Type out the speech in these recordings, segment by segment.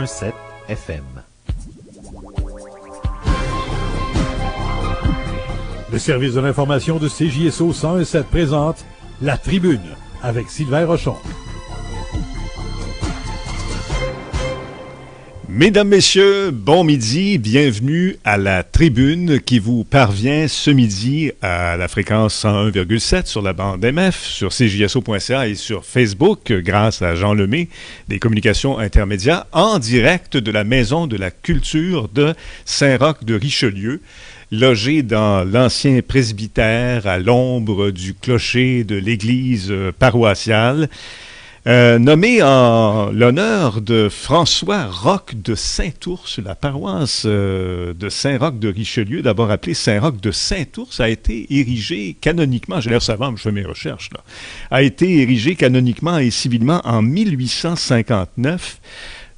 107 FM. Le service de l'information de CJSO 101.7 présente La Tribune avec Sylvain Rochon. Mesdames, Messieurs, bon midi, bienvenue à La Tribune qui vous parvient ce midi à la fréquence 101,7 sur la bande MF, sur cjso.ca et sur Facebook grâce à Jean Lemay des communications intermédiaires en direct de la Maison de la Culture de Saint-Roch de Richelieu, logé dans l'ancien presbytère à l'ombre du clocher de l'église paroissiale. Nommé en l'honneur de François Roch de Saint-Ours, la paroisse de Saint-Roch de Richelieu, d'abord appelée Saint-Roch de Saint-Ours, a été érigée canoniquement, j'ai l'air savant, mais je fais mes recherches, là, a été érigée canoniquement et civilement en 1859,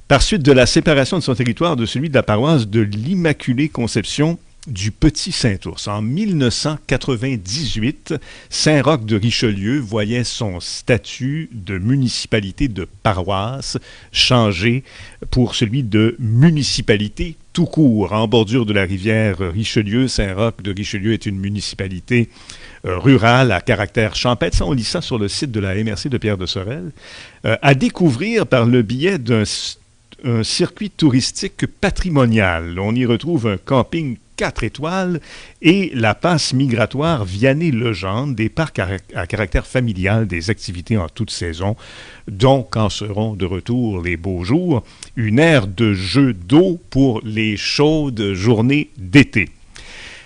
par suite de la séparation de son territoire de celui de la paroisse de l'Immaculée Conception du Petit Saint-Ours. En 1998, Saint-Roch de Richelieu voyait son statut de municipalité de paroisse changer pour celui de municipalité tout court. En bordure de la rivière Richelieu, Saint-Roch de Richelieu est une municipalité rurale à caractère champêtre. Ça, on lit ça sur le site de la MRC de Pierre de Sorel. À découvrir par le biais d'un circuit touristique patrimonial. On y retrouve un camping 4 étoiles et la passe migratoire Vianney-Legendre, des parcs à caractère familial, des activités en toute saison, dont, quand seront de retour les beaux jours, une aire de jeu d'eau pour les chaudes journées d'été.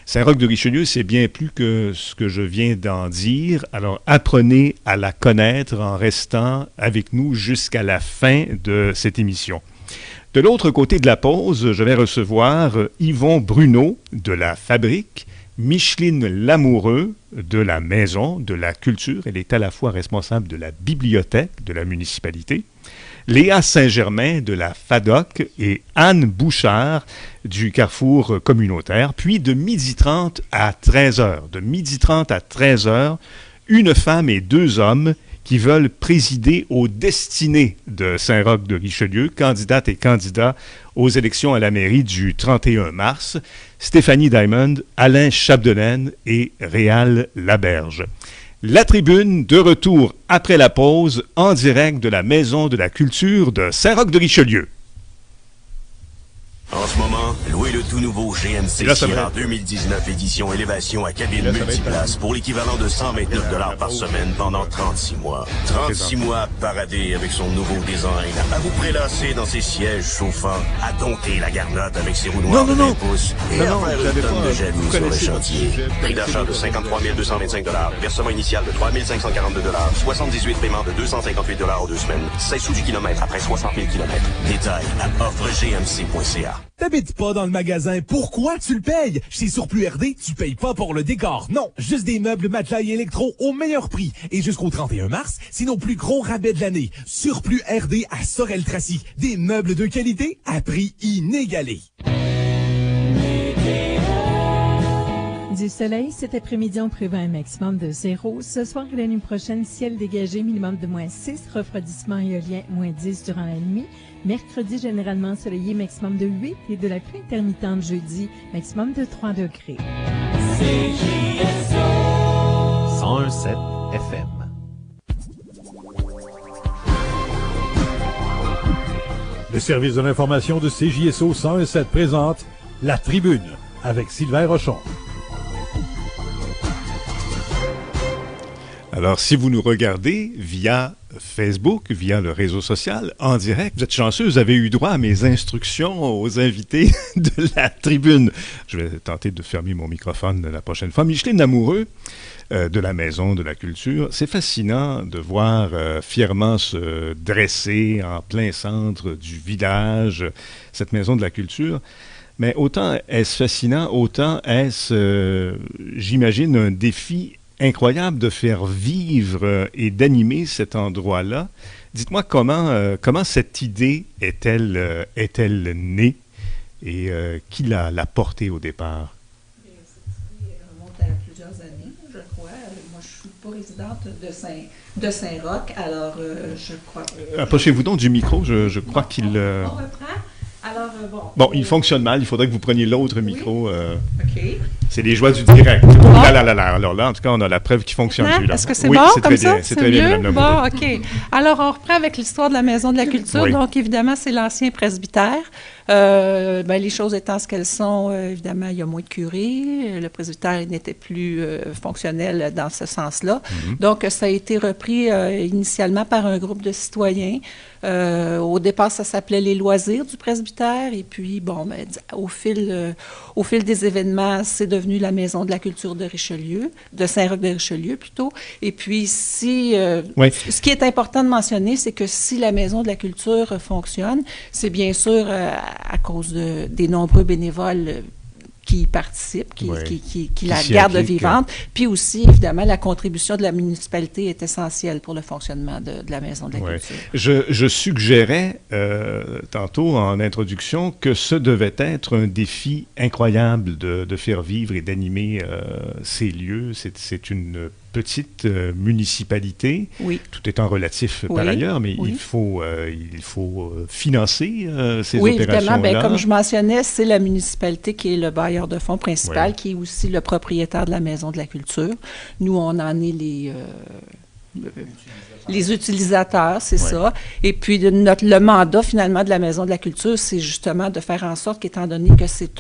Saint-Roch de Richelieu, c'est bien plus que ce que je viens d'en dire. Alors, apprenez à la connaître en restant avec nous jusqu'à la fin de cette émission. De l'autre côté de la pause, je vais recevoir Yvon Bruno de la Fabrique, Micheline Lamoureux de la Maison de la Culture. Elle est à la fois responsable de la bibliothèque de la municipalité. Léa Saint-Germain de la FADOC et Anne Bouchard du Carrefour communautaire. Puis de 12h30 à 13h. De 12h30 à 13h, une femme et deux hommes qui veulent présider aux destinées de Saint-Roch de Richelieu, candidates et candidats aux élections à la mairie du 31 mars, Stéphanie Diamond, Alain Chapdelaine et Réal Laberge. La Tribune, de retour après la pause, en direct de la Maison de la Culture de Saint-Roch de Richelieu. En ce moment, louez le tout nouveau GMC Sierra 2019 édition élévation à cabine multiplace pour l'équivalent de 129 $ par semaine pendant 36 mois. 36 mois à parader avec son nouveau design, à vous prélasser dans ses sièges chauffants, à dompter la garnotte avec ses roues noires de 20 pouces et à faire une tonne de jaloux sur le chantier. Prix d'achat de 53 225 $, versement initial de 3 542 $, 78 paiements de 258 $ en 2 semaines, 16 sous du kilomètre après 60 000 km. Détails à offregmc.ca. T'habites pas dans le magasin, pourquoi tu le payes? Chez Surplus RD, tu payes pas pour le décor. Non, juste des meubles, matelas et électro au meilleur prix. Et jusqu'au 31 mars, c'est nos plus gros rabais de l'année. Surplus RD à Sorel-Tracy. Des meubles de qualité à prix inégalé. Du soleil cet après-midi, on prévoit un maximum de 0. Ce soir et la nuit prochaine, ciel dégagé, minimum de -6. Refroidissement éolien, -10 durant la nuit. Mercredi, généralement ensoleillé, maximum de 8. Et de la pluie intermittente jeudi, maximum de 3 degrés. CJSO 101.7 FM. Le service de l'information de CJSO 101.7 présente La Tribune avec Sylvain Rochon. Alors, si vous nous regardez via Facebook, via le réseau social, en direct, vous êtes chanceux, vous avez eu droit à mes instructions aux invités de La Tribune. Je vais tenter de fermer mon microphone la prochaine fois. Micheline Lamoureux, de la Maison de la Culture, c'est fascinant de voir fièrement se dresser en plein centre du village, cette Maison de la Culture. Mais autant est-ce fascinant, autant est-ce, j'imagine, un défi incroyable de faire vivre et d'animer cet endroit-là. Dites-moi comment cette idée est-elle née et qui l'a portée au départ? Cette idée remonte à plusieurs années, je crois. Moi, je ne suis pas résidente de Saint-Roch, alors je crois... Approchez-vous donc du micro, je crois qu'il... On reprend. Bon, il fonctionne mal. Il faudrait que vous preniez l'autre micro. OK. C'est les joies du direct. Alors là, en tout cas, on a la preuve qui fonctionne. Est-ce que c'est oui, bon c'est comme très bien. ça? C'est très bien, mieux? Madame la Bon, OK. Alors, on reprend avec l'histoire de la Maison de la Culture. Oui. Donc, évidemment, c'est l'ancien presbytère. Les choses étant ce qu'elles sont, évidemment, il y a moins de curés. Le presbytère n'était plus fonctionnel dans ce sens-là. Donc, ça a été repris initialement par un groupe de citoyens. Au départ, ça s'appelait les loisirs du presbytère. Et puis, au fil des événements, c'est devenu la Maison de la Culture de Richelieu, de Saint-Roch-de-Richelieu plutôt. Et puis, ce qui est important de mentionner, c'est que si la Maison de la Culture fonctionne, c'est bien sûr à cause des nombreux bénévoles qui y participent, qui la gardent vivante. Puis aussi, évidemment, la contribution de la municipalité est essentielle pour le fonctionnement de la Maison de la Culture. Je suggérais tantôt en introduction que ce devait être un défi incroyable de faire vivre et d'animer ces lieux. C'est une petite municipalité, tout étant relatif par ailleurs, mais il faut financer ces opérations-là. Évidemment. Comme je mentionnais, c'est la municipalité qui est le bailleur de fonds principal, qui est aussi le propriétaire de la Maison de la Culture. Nous, on en est les utilisateurs, c'est ça. Et puis, le mandat, finalement, de la Maison de la Culture, c'est justement de faire en sorte qu'étant donné que c'est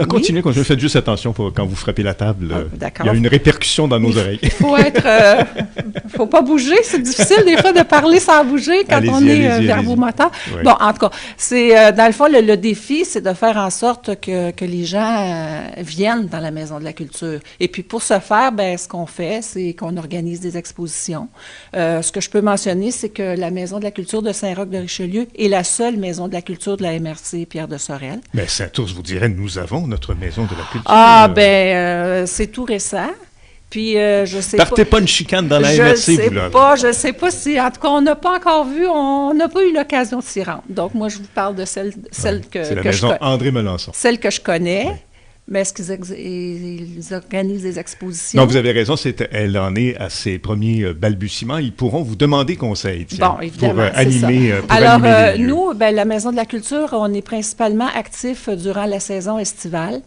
continuez. Faites juste attention quand vous frappez la table. D'accord. Il y a une répercussion dans nos oreilles. Il faut pas bouger. C'est difficile des fois de parler sans bouger quand on est verbomoteur. Oui. Bon, en tout cas, c'est dans le fond, le défi, c'est de faire en sorte que les gens viennent dans la Maison de la Culture. Et puis, pour ce faire, ce qu'on fait, c'est qu'on organise des expositions. Ce que je peux mentionner, c'est que la Maison de la Culture de Saint-Roch-de-Richelieu est la seule Maison de la Culture de la MRC Pierre de Sorel. Mais Saint-Ours vous dirait, nous avons notre Maison de la Culture. C'est tout récent. Puis, je sais Partez pas une chicane dans la MRC, vous, là. Je sais pas si... En tout cas, on n'a pas encore vu, on n'a pas eu l'occasion de s'y rendre. Donc, moi, je vous parle de celle que... C'est la Maison André Melançon. Celle que je connais. Oui. Mais est-ce qu'ils organisent des expositions? Non, vous avez raison, elle en est à ses premiers balbutiements. Ils pourront vous demander conseil évidemment, pour animer. Alors, nous, la Maison de la Culture, on est principalement actifs durant la saison estivale.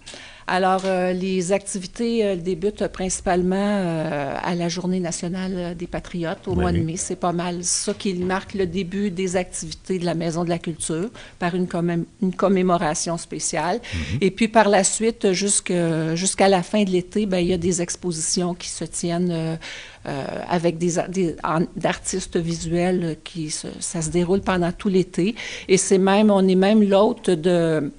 Alors, les activités débutent principalement à la Journée nationale des Patriotes au mois de mai. C'est pas mal ça qui marque le début des activités de la Maison de la Culture par une commémoration spéciale. Et puis, par la suite, jusqu'à la fin de l'été, il y a des expositions qui se tiennent avec d'artistes visuels ça se déroule pendant tout l'été. Et on est même l'hôte de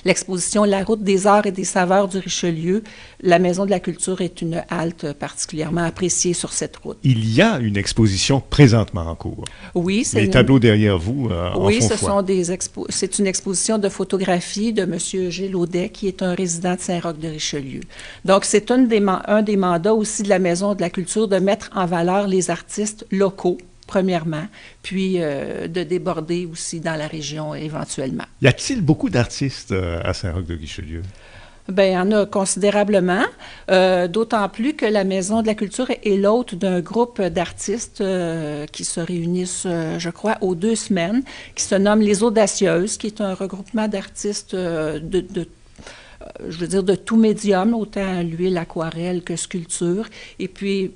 l'exposition La route des arts et des saveurs du Richelieu. La Maison de la Culture est une halte particulièrement appréciée sur cette route. Il y a une exposition présentement en cours. Oui, c'est les tableaux derrière vous c'est une exposition de photographie de M. Gilles Audet, qui est un résident de Saint-Roch-de-Richelieu. Donc, c'est un des mandats aussi de la Maison de la Culture de mettre en valeur les artistes locaux, premièrement, puis de déborder aussi dans la région éventuellement. Y a-t-il beaucoup d'artistes à Saint-Roch-de-Richelieu? Il y en a considérablement, d'autant plus que la Maison de la Culture est l'hôte d'un groupe d'artistes qui se réunissent, je crois, aux 2 semaines, qui se nomme Les Audacieuses, qui est un regroupement d'artistes de tout médium, autant l'huile, aquarelle que sculpture. Et puis,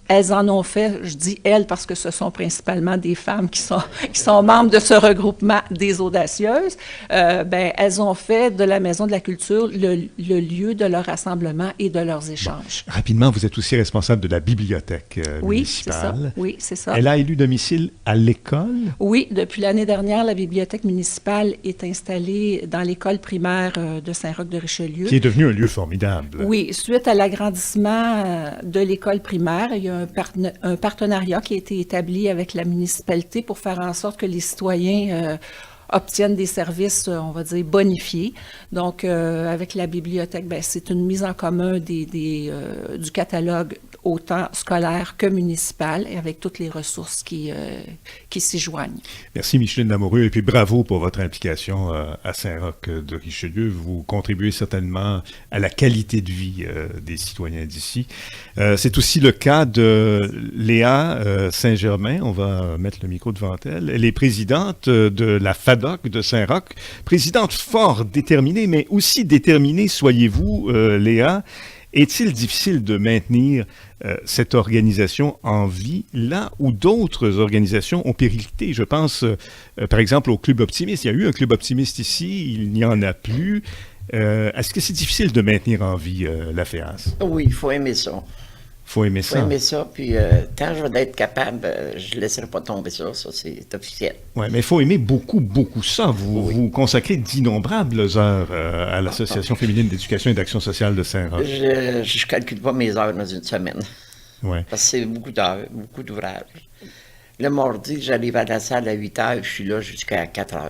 elles en ont fait, je dis elles parce que ce sont principalement des femmes qui sont membres de ce regroupement des Audacieuses. Elles ont fait de la Maison de la Culture le lieu de leur rassemblement et de leurs échanges. Bon. Rapidement, vous êtes aussi responsable de la bibliothèque municipale. Oui, c'est ça. Elle a élu domicile à l'école? Oui, depuis l'année dernière, la bibliothèque municipale est installée dans l'école primaire de Saint-Roch-de-Richelieu. Qui est devenu un lieu formidable. Oui, suite à l'agrandissement de l'école primaire, il y a un partenariat qui a été établi avec la municipalité pour faire en sorte que les citoyens obtiennent des services, on va dire, bonifiés. Donc, avec la bibliothèque, c'est une mise en commun du catalogue autant scolaire que municipale, et avec toutes les ressources qui s'y joignent. Merci Micheline Lamoureux, et puis bravo pour votre implication à Saint-Roch de Richelieu. Vous contribuez certainement à la qualité de vie des citoyens d'ici. C'est aussi le cas de Léa Saint-Germain. On va mettre le micro devant elle. Elle est présidente de la FADOC de Saint-Roch. Présidente fort déterminée, mais aussi déterminée, soyez-vous, Léa. Est-il difficile de maintenir cette organisation en vie là où d'autres organisations ont périclité? Je pense, par exemple, au Club Optimiste. Il y a eu un Club Optimiste ici, il n'y en a plus. Est-ce que c'est difficile de maintenir en vie la FEAS? Oui, il faut aimer ça. Faut aimer ça. Faut aimer ça, puis tant je vais être capable, je ne laisserai pas tomber ça c'est officiel. Oui, mais il faut aimer beaucoup, beaucoup ça. Vous consacrez d'innombrables heures à l'Association féminine d'éducation et d'action sociale de Saint-Roch. Je ne calcule pas mes heures dans une semaine. Ouais. Parce que c'est beaucoup d'heures, beaucoup d'ouvrages. Le mardi, j'arrive à la salle à 8 heures, je suis là jusqu'à 4 heures.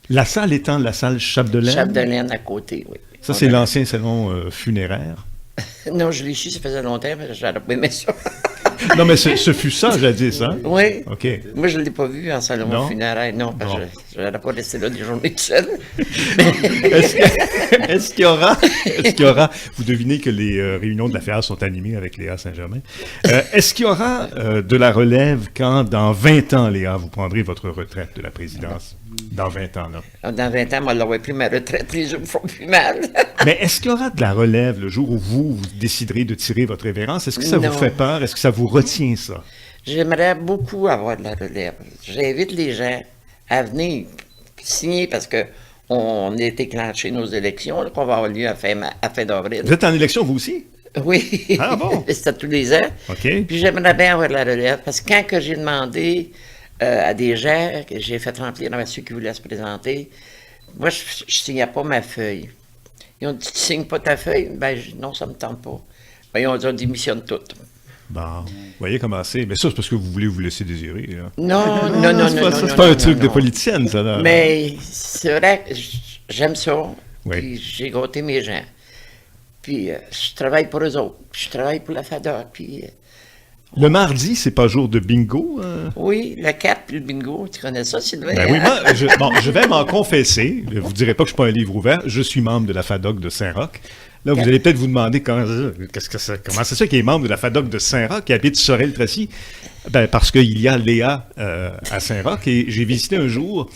La salle étant la salle Chapdelaine? Chapdelaine à côté, oui. Ça, c'est l'ancien salon funéraire? Non, je l'ai su, ça faisait longtemps, mais j'aurais pas aimé ça. Non, mais ce fut ça, jadis, hein? Oui. OK. Moi, je ne l'ai pas vu en salon funéraire, non, parce que je n'aurais pas resté là des journées tout seul. Est-ce qu'il y aura, vous devinez que les réunions de la FEAS sont animées avec Léa Saint-Germain, est-ce qu'il y aura de la relève quand, dans 20 ans, Léa, vous prendrez votre retraite de la présidence? Dans 20 ans, là. Dans 20 ans, moi, je n'aurai plus ma retraite, les jours me font plus mal. Mais est-ce qu'il y aura de la relève le jour où vous déciderez de tirer votre révérence? Est-ce que ça vous fait peur? Est-ce que ça vous retient, ça? J'aimerais beaucoup avoir de la relève. J'invite les gens à venir signer parce qu'on est déclenché nos élections, là, qu'on va avoir lieu à fin d'avril. Vous êtes en élection, vous aussi? Oui. Ah bon? C'est à tous les ans. OK. Puis j'aimerais bien avoir de la relève parce que quand j'ai demandé à des gens que j'ai fait remplir dans ceux qui voulaient se présenter, moi, je ne signais pas ma feuille. Ils ont dit, tu ne signes pas ta feuille? Ben, non, ça ne me tente pas. Ben, ils ont dit, on démissionne tout. Bon, vous voyez comment c'est. Mais ça, c'est parce que vous voulez vous laisser désirer. Là. Non. C'est pas un truc de politicienne, ça. Là. Mais c'est vrai que j'aime ça. Oui. Puis j'ai gâté mes gens. Puis je travaille pour eux autres. Puis je travaille pour la FADOC. Puis... Le mardi, c'est pas jour de bingo? Oui, le 4 puis le bingo. Tu connais ça, Sylvain? Ben oui, moi, je vais m'en confesser. Vous ne direz pas que je ne suis pas un livre ouvert. Je suis membre de la FADOC de Saint-Roch. Là, vous allez peut-être vous demander comment c'est ça qui est membre de la FADOC de Saint-Roch, qui habite Sorel-Tracy? Ben, parce qu'il y a Léa à Saint-Roch et j'ai visité un jour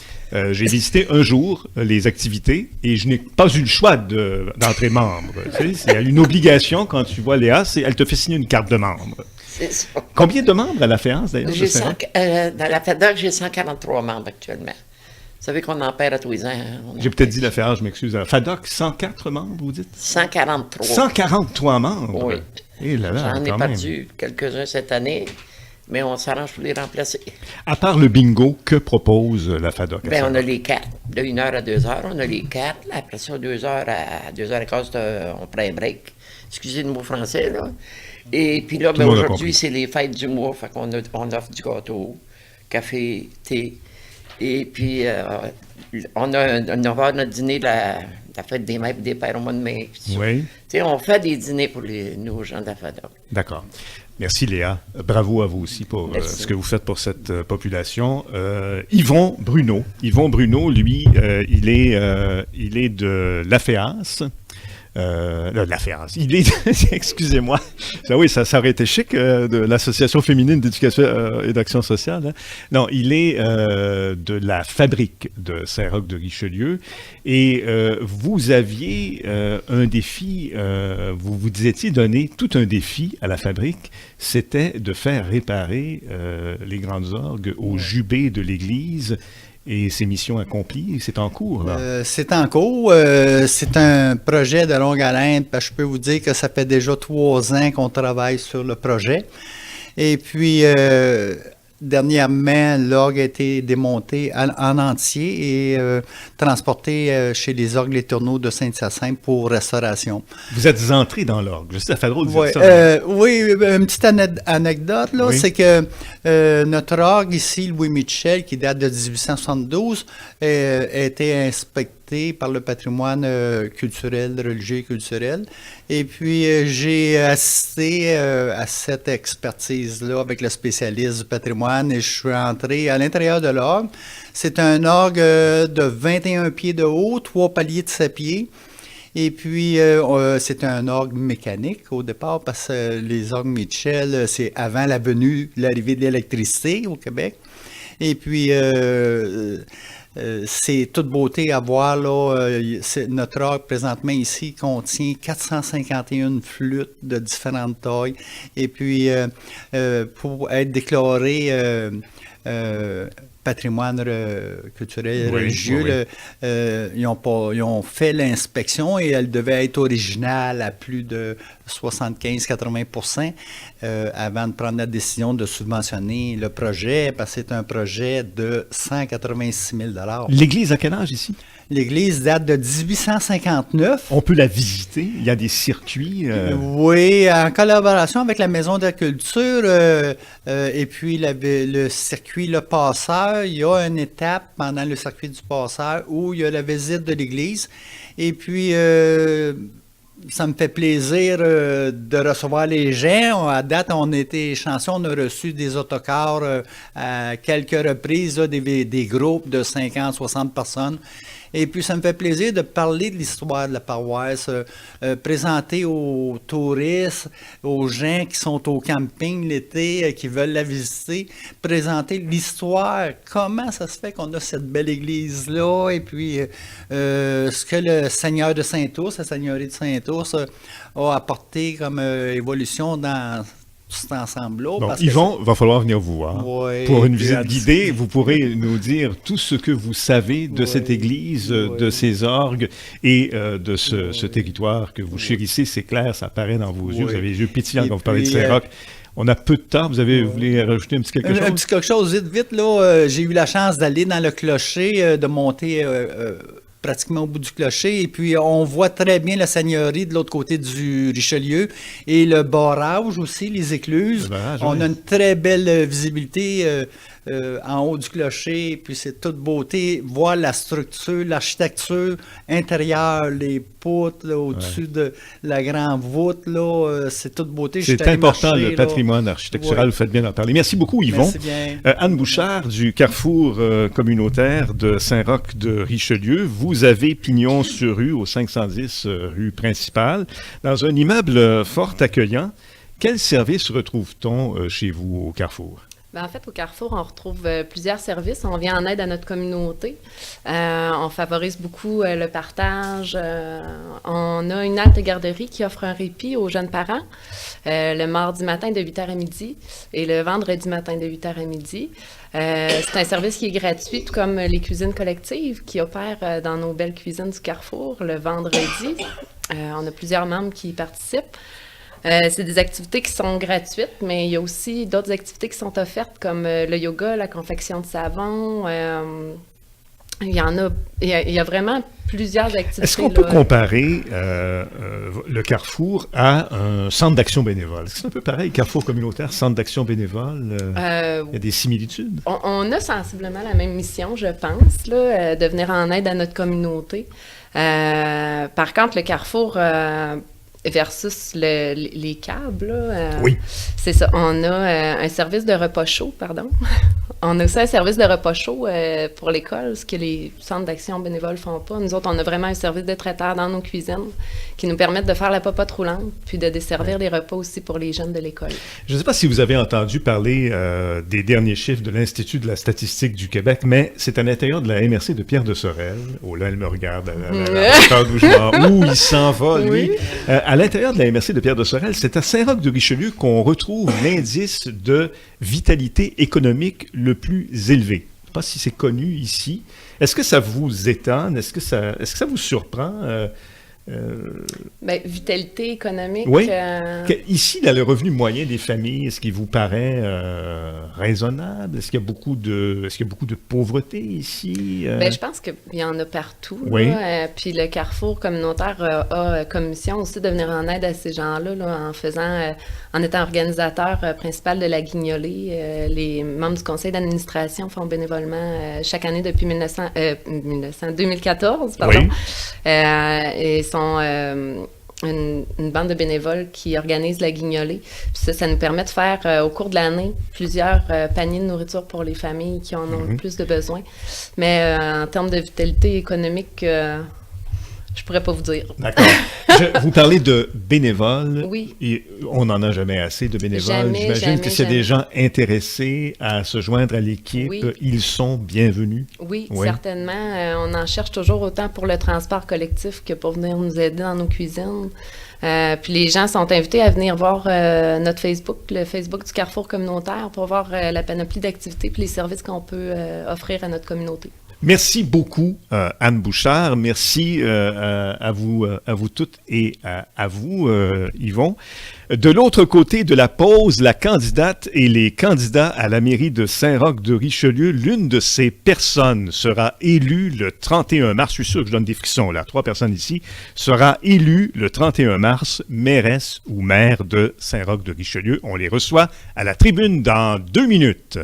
les activités et je n'ai pas eu le choix d'entrer membre. Tu sais, c'est une obligation quand tu vois Léa, elle te fait signer une carte de membre. C'est ça. Combien de membres à la FEAS, d'ailleurs? Dans la FADOC, j'ai 143 membres actuellement. Vous savez qu'on en perd à tous les ans. J'ai peut-être dit la FEAS, je m'excuse. FADOC, 104 membres, vous dites? 143. 143 membres? Oui. Et là, j'en ai perdu quelques-uns cette année, mais on s'arrange pour les remplacer. À part le bingo, que propose la FADOC? Bien, on a les cartes, de 1h à 2h, on a les cartes. Là, après ça, 2h à 2h15, on prend un break. Excusez le mot français, là. Et puis là, aujourd'hui, c'est les fêtes du mois, fait qu'on on offre du gâteau, café, thé. Et puis, on va avoir notre dîner de la fête des mères et des pères au mois de mai. Oui. T'sais, on fait des dîners pour nos gens de la FADOC. D'accord. Merci Léa. Bravo à vous aussi pour ce que vous faites pour cette population. Yvon Bruno, lui, il est de la FEAS. La FEAS. Il est, excusez-moi, ça aurait été chic de l'Association féminine d'éducation et d'action sociale. Hein? Non, il est de la fabrique de Saint-Roch de Richelieu et vous aviez un défi, vous vous étiez donné tout un défi à la fabrique, c'était de faire réparer les grandes orgues au jubé de l'Église. Et c'est mission accomplie, c'est en cours, là? C'est en cours. C'est un projet de longue haleine, parce que je peux vous dire que ça fait déjà 3 ans qu'on travaille sur le projet. Et puis, dernièrement, l'orgue a été démonté en entier et transporté chez les orgues Les Tourneaux de Saint-Hyacinthe pour restauration. Vous êtes entré dans l'orgue, ça fait drôle de dire ça. Oui, une petite anecdote, là, c'est que notre orgue ici, Louis Michel, qui date de 1872, a été inspecté marqué par le patrimoine culturel, religieux et culturel. Et puis, j'ai assisté à cette expertise-là avec le spécialiste du patrimoine et je suis entré à l'intérieur de l'orgue. C'est un orgue de 21 pieds de haut, 3 paliers de 7 pieds. Et puis, c'est un orgue mécanique au départ parce que les orgues Mitchell, c'est avant l'arrivée de l'électricité au Québec. Et puis, c'est toute beauté à voir. Là, notre orgue, présentement, ici, contient 451 flûtes de différentes tailles. Et puis, pour être déclaré patrimoine culturel et religieux, ils ont fait l'inspection et elle devait être originale à plus de 75-80% avant de prendre la décision de subventionner le projet, parce que c'est un projet de 186 000 $. L'église a quel âge ici? L'église date de 1859. On peut la visiter? Il y a des circuits? Oui, en collaboration avec la Maison de la Culture et puis le circuit Le Passeur, il y a une étape pendant le circuit du Passeur où il y a la visite de l'église. Et puis, ça me fait plaisir de recevoir les gens. À date, on a été chanceux, on a reçu des autocars à quelques reprises, là, des groupes de 50-60 personnes. Et puis, ça me fait plaisir de parler de l'histoire de la paroisse, présenter aux touristes, aux gens qui sont au camping l'été, qui veulent la visiter, présenter l'histoire, comment ça se fait qu'on a cette belle église-là, et puis ce que le Seigneur de Saint-Ours, la Seigneurie de Saint-Ours, a apporté comme évolution dans cet ensemble-là. Bon, Yvon, va falloir venir vous voir. Oui, pour une visite guidée, vous pourrez nous dire tout ce que vous savez de cette église, de ces orgues et de ce territoire que vous chérissez. C'est clair, ça apparaît dans vos yeux. Vous avez les yeux pétillants quand vous parlez de Saint-Roch. On a peu de temps. Vous voulez rajouter un petit quelque chose? Un petit quelque chose, vite. Là, j'ai eu la chance d'aller dans le clocher, de monter pratiquement au bout du clocher. Et puis, on voit très bien la seigneurie de l'autre côté du Richelieu et le barrage aussi, les écluses. On a une très belle visibilité en haut du clocher. Puis, c'est toute beauté. Voir la structure, l'architecture intérieure, les poutres là, au-dessus de la grande voûte. Là, c'est toute beauté. C'est important, le patrimoine architectural. Vous faites bien d'en parler. Merci beaucoup, Yvon. Merci bien. Anne Bouchard, du Carrefour communautaire de Saint-Roch de Richelieu. Vous avez pignon sur rue au 510 rue principale, dans un immeuble fort accueillant. Quel service retrouve-t-on chez vous au Carrefour? En fait, au Carrefour, on retrouve plusieurs services. On vient en aide à notre communauté. On favorise beaucoup le partage. On a une halte garderie qui offre un répit aux jeunes parents le mardi matin de 8h à midi et le vendredi matin de 8h à midi. C'est un service qui est gratuit, tout comme les cuisines collectives qui opèrent dans nos belles cuisines du Carrefour le vendredi. On a plusieurs membres qui y participent. C'est des activités qui sont gratuites, mais il y a aussi d'autres activités qui sont offertes comme le yoga, la confection de savon. Il y a vraiment plusieurs activités. Est-ce qu'on peut comparer le Carrefour à un centre d'action bénévole? Est-ce que c'est un peu pareil, Carrefour communautaire, centre d'action bénévole? Il y a des similitudes? On a sensiblement la même mission, je pense, là, de venir en aide à notre communauté. Par contre, le Carrefour... versus les câbles, là, oui. C'est ça. On a un service de repas chaud, pardon. On a aussi un service de repas chaud pour l'école, ce que les centres d'action bénévoles font pas. Nous autres, on a vraiment un service de traiteur dans nos cuisines qui nous permettent de faire la popote roulante, puis de desservir les repas aussi pour les jeunes de l'école. Je ne sais pas si vous avez entendu parler des derniers chiffres de l'Institut de la statistique du Québec, mais c'est à l'intérieur de la MRC de Pierre de Sorel. Oh là, elle me regarde à la d'où je vois. Où il s'en va, lui. Oui. À l'intérieur de la MRC de Pierre de Sorel, c'est à Saint-Roch de Richelieu qu'on retrouve l'indice de vitalité économique le plus élevé. Je ne sais pas si c'est connu ici. Est-ce que ça vous étonne? Est-ce que ça vous surprend? Vitalité économique. Oui. Ici, dans le revenu moyen des familles, est-ce qu'il vous paraît raisonnable? Est-ce qu'il y a beaucoup de pauvreté ici? Je pense qu'il y en a partout. Oui. Là. Puis le Carrefour communautaire a comme mission aussi de venir en aide à ces gens-là là, en étant organisateur principal de la Guignolée. Les membres du conseil d'administration font bénévolement chaque année depuis 2014. Pardon. Oui. Et sont une bande de bénévoles qui organise la Guignolée. Puis ça nous permet de faire au cours de l'année plusieurs paniers de nourriture pour les familles qui en ont le plus de besoin. Mais en termes de vitalité économique, je pourrais pas vous dire. D'accord. Vous parlez de bénévoles. Oui. Et on n'en a jamais assez de bénévoles. Jamais, J'imagine que c'est des gens intéressés à se joindre à l'équipe. Oui. Ils sont bienvenus. Oui, certainement. On en cherche toujours autant pour le transport collectif que pour venir nous aider dans nos cuisines. Puis les gens sont invités à venir voir notre Facebook, le Facebook du Carrefour communautaire, pour voir la panoplie d'activités et les services qu'on peut offrir à notre communauté. Merci beaucoup, Anne Bouchard. Merci à vous toutes et à vous, Yvon. De l'autre côté de la pause, la candidate et les candidats à la mairie de Saint-Roch-de-Richelieu, l'une de ces personnes sera élue le 31 mars. Je suis sûr que je donne des frissons là. 3 personnes ici. Sera élue le 31 mars, mairesse ou maire de Saint-Roch-de-Richelieu. On les reçoit à la tribune dans 2 minutes.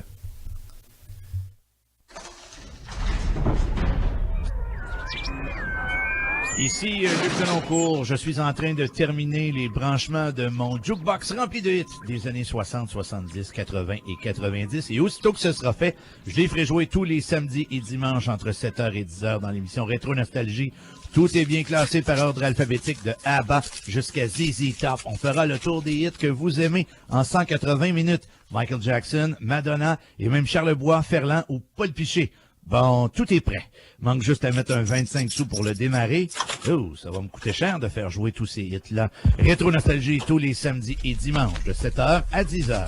Ici Luc Denoncourt, je suis en train de terminer les branchements de mon jukebox rempli de hits des années 60, 70, 80 et 90. Et aussitôt que ce sera fait, je les ferai jouer tous les samedis et dimanches entre 7h et 10h dans l'émission Rétro Nostalgie. Tout est bien classé par ordre alphabétique de ABBA jusqu'à ZZ Top. On fera le tour des hits que vous aimez en 180 minutes. Michael Jackson, Madonna et même Charlebois, Ferland ou Paul Piché. Bon, tout est prêt. Manque juste à mettre un 25 sous pour le démarrer. Oh, ça va me coûter cher de faire jouer tous ces hits-là. Rétro Nostalgie tous les samedis et dimanches de 7h à 10h.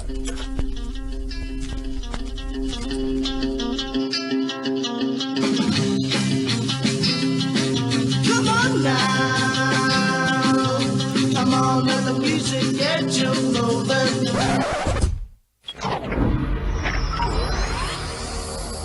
Come on now. Come on, let the music get you moving.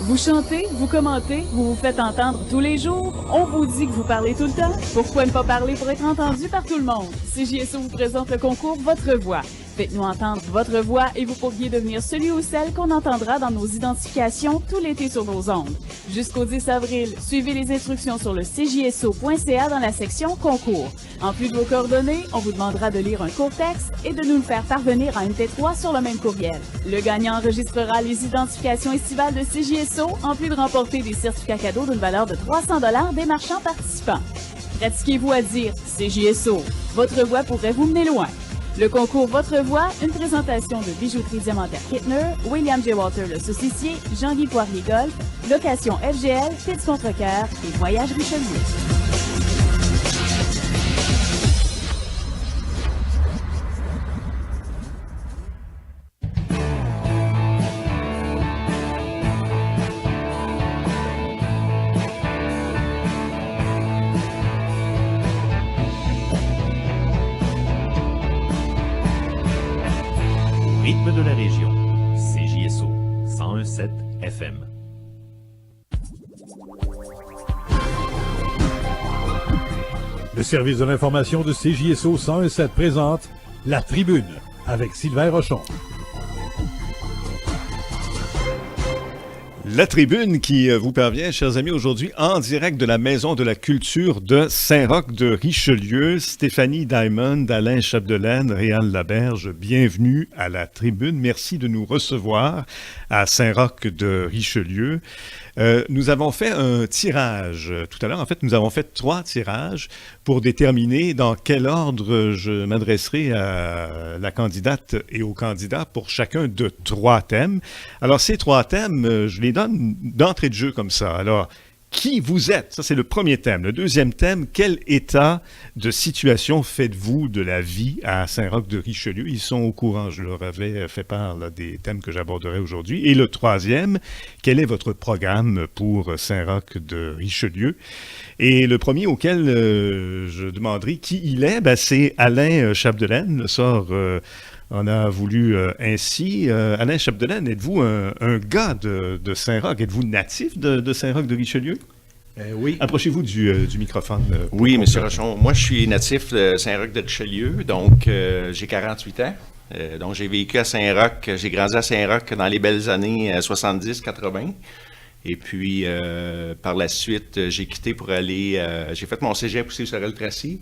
Vous chantez, vous commentez, vous vous faites entendre tous les jours, on vous dit que vous parlez tout le temps. Pourquoi ne pas parler pour être entendu par tout le monde? CJSO vous présente le concours Votre Voix. Faites-nous entendre votre voix et vous pourriez devenir celui ou celle qu'on entendra dans nos identifications tout l'été sur nos ondes. Jusqu'au 10 avril, suivez les instructions sur le cjso.ca dans la section concours. En plus de vos coordonnées, on vous demandera de lire un court texte et de nous le faire parvenir en MP3 sur le même courriel. Le gagnant enregistrera les identifications estivales de CJSO en plus de remporter des certificats cadeaux d'une valeur de 300 $ des marchands participants. Pratiquez-vous à dire CJSO. Votre voix pourrait vous mener loin. Le concours Votre Voix, une présentation de Bijouterie Diamantaire Kittner, William J. Walter le Saucissier, Jean-Guy Poirier Golf, Location FGL, Fitz Contrecoeur et Voyage Richelieu. Rythme de la région. CJSO 101.7 FM. Le service de l'information de CJSO 101.7 présente La Tribune avec Sylvain Rochon. La Tribune qui vous parvient, chers amis, aujourd'hui en direct de la Maison de la Culture de Saint-Roch-de-Richelieu. Stéphanie Diamond, Alain Chapdelaine, Réal Laberge, bienvenue à La Tribune. Merci de nous recevoir à Saint-Roch-de-Richelieu. Nous avons fait un tirage tout à l'heure. En fait, nous avons fait 3 tirages pour déterminer dans quel ordre je m'adresserai à la candidate et aux candidats pour chacun de 3 thèmes. Alors, ces 3 thèmes, je les donne d'entrée de jeu comme ça. Alors, qui vous êtes. Ça, c'est le premier thème. Le deuxième thème, quel état de situation faites-vous de la vie à Saint-Roch-de-Richelieu? Ils sont au courant, je leur avais fait part là, des thèmes que j'aborderai aujourd'hui. Et le troisième, quel est votre programme pour Saint-Roch-de-Richelieu? Et le premier auquel je demanderai qui il est, c'est Alain Chapdelaine. Le sort en a voulu ainsi. Alain Chapdelaine, êtes-vous un gars de Saint-Roch? Êtes-vous natif de Saint-Roch-de-Richelieu? Oui. Approchez-vous du microphone. Oui, M. Rochon. Moi, je suis natif de Saint-Roch-de-Richelieu, donc j'ai 48 ans. Donc, j'ai vécu à Saint-Roch, j'ai grandi à Saint-Roch dans les belles années 70-80. Et puis, par la suite, j'ai quitté pour aller... j'ai fait mon cégep aussi sur Sorel-Tracy.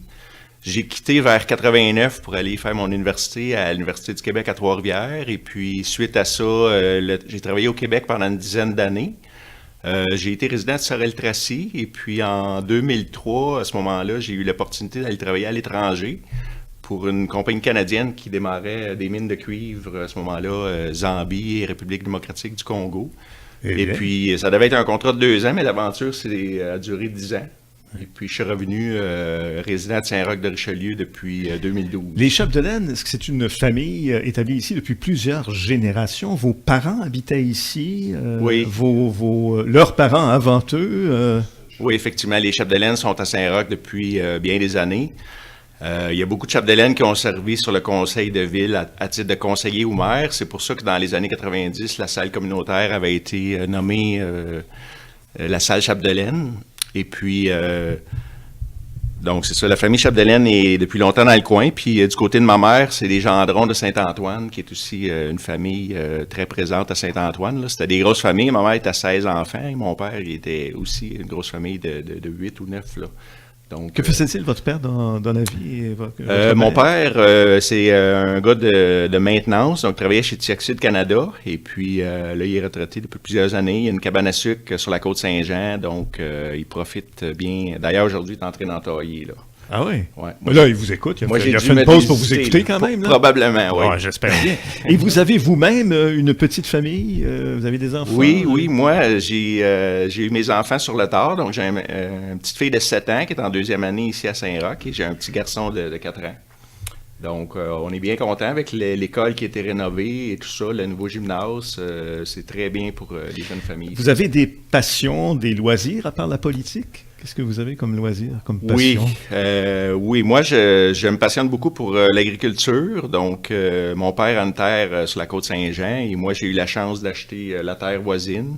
J'ai quitté vers 89 pour aller faire mon université à l'Université du Québec à Trois-Rivières. Et puis, suite à ça, j'ai travaillé au Québec pendant une dizaine d'années. J'ai été résident de Sorel-Tracy. Et puis, en 2003, à ce moment-là, j'ai eu l'opportunité d'aller travailler à l'étranger pour une compagnie canadienne qui démarrait des mines de cuivre, à ce moment-là, Zambie et République démocratique du Congo. Et puis, ça devait être un contrat de 2 ans, mais l'aventure a duré 10 ans. Et puis, je suis revenu résident de Saint-Roch-de-Richelieu depuis 2012. Les Chapdelaine, est-ce que c'est une famille établie ici depuis plusieurs générations? Vos parents habitaient ici? Oui. Leurs parents avant eux? Oui, effectivement. Les Chapdelaine sont à Saint-Roch depuis bien des années. Il y a beaucoup de Chapdelaine qui ont servi sur le conseil de ville à titre de conseiller ou maire. C'est pour ça que dans les années 90, la salle communautaire avait été nommée la salle Chapdelaine. Et puis, donc c'est ça, la famille Chapdelaine est depuis longtemps dans le coin. Puis du côté de ma mère, c'est les Gendrons de Saint-Antoine, qui est aussi une famille très présente à Saint-Antoine. Là. C'était des grosses familles. Ma mère était à 16 enfants. Et mon père, il était aussi une grosse famille de 8 ou 9, là. Donc, que faisait-il, votre père, dans la vie? Mon père, c'est un gars de maintenance, donc travaillait chez Tiaxid Canada. Et puis là, il est retraité depuis plusieurs années. Il y a une cabane à sucre sur la côte Saint-Jean, donc il profite bien. D'ailleurs, aujourd'hui, il est en train d'entailler, là. Ah oui? Ouais. Mais là, il vous écoute. Il a fait une pause pour vous écouter quand même. Là. Probablement, oui. Ouais, j'espère bien. Et vous avez vous-même une petite famille? Vous avez des enfants? Oui. Moi, j'ai eu mes enfants sur le tard. Donc, j'ai une petite fille de 7 ans qui est en 2e année ici à Saint-Roch et j'ai un petit garçon de 4 ans. Donc, on est bien content avec l'école qui a été rénovée et tout ça, le nouveau gymnase. C'est très bien pour les jeunes familles. Vous avez des passions, des loisirs à part la politique? Qu'est-ce que vous avez comme loisir, comme passion? Oui, moi, je me passionne beaucoup pour l'agriculture. Donc, mon père a une terre sur la côte Saint-Jean et moi, j'ai eu la chance d'acheter la terre voisine.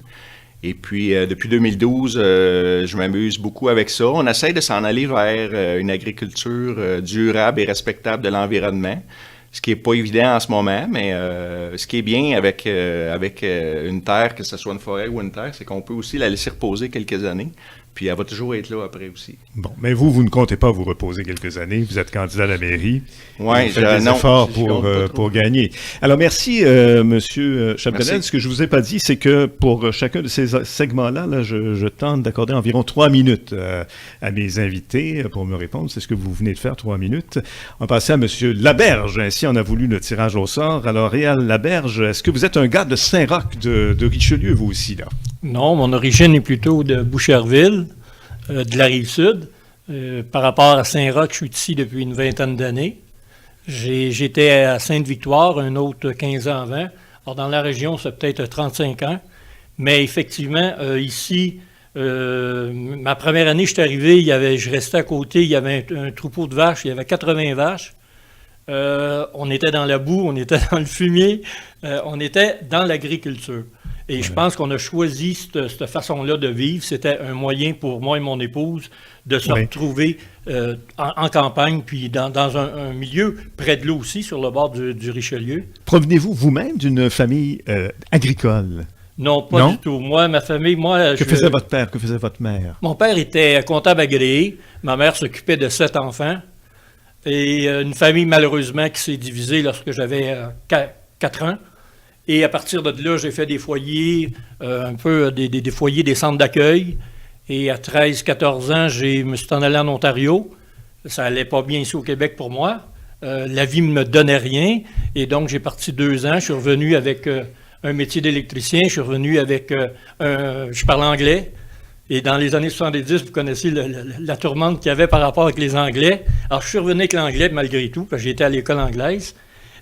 Et puis, depuis 2012, je m'amuse beaucoup avec ça. On essaie de s'en aller vers une agriculture durable et respectable de l'environnement, ce qui n'est pas évident en ce moment, mais ce qui est bien avec une terre, que ce soit une forêt ou une terre, c'est qu'on peut aussi la laisser reposer quelques années. Puis elle va toujours être là après aussi. Bon, mais vous ne comptez pas vous reposer quelques années. Vous êtes candidat à la mairie. Oui, vous faites des efforts pour gagner. Alors, merci, M. Chapdelaine. Ce que je ne vous ai pas dit, c'est que pour chacun de ces segments-là, je tente d'accorder environ 3 minutes à mes invités pour me répondre. C'est ce que vous venez de faire, 3 minutes. On va passer à M. Laberge. Ainsi, on a voulu le tirage au sort. Alors, Réal Laberge, est-ce que vous êtes un gars de Saint-Roch de Richelieu, vous aussi, là? Non, mon origine est plutôt de Boucherville, de la Rive-Sud. Par rapport à Saint-Roch, je suis ici depuis une vingtaine d'années. J'étais à Sainte-Victoire, un autre 15 ans avant. Alors, dans la région, c'est peut-être 35 ans. Mais effectivement, ici, ma première année, je suis arrivé, je restais à côté, il y avait un troupeau de vaches, il y avait 80 vaches. On était dans la boue, on était dans le fumier, on était dans l'agriculture. Et je pense qu'on a choisi cette façon-là de vivre. C'était un moyen pour moi et mon épouse de se retrouver en campagne, puis dans un milieu près de l'eau aussi, sur le bord du Richelieu. Provenez-vous vous-même d'une famille agricole? Non, pas du tout. Moi, ma famille, Que faisait votre père? Que faisait votre mère? Mon père était comptable agréé. Ma mère s'occupait de 7 enfants. Et une famille, malheureusement, qui s'est divisée lorsque j'avais 4 ans. Et à partir de là, j'ai fait des foyers, un peu des foyers, des centres d'accueil. Et à 13-14 ans, je me suis en allé en Ontario. Ça allait pas bien ici au Québec pour moi. La vie ne me donnait rien. Et donc, j'ai parti 2 ans. Je suis revenu avec un métier d'électricien. Je suis revenu avec je parle anglais. Et dans les années 70, vous connaissez la tourmente qu'il y avait par rapport avec les Anglais. Alors, je suis revenu avec l'anglais malgré tout, parce que j'étais à l'école anglaise.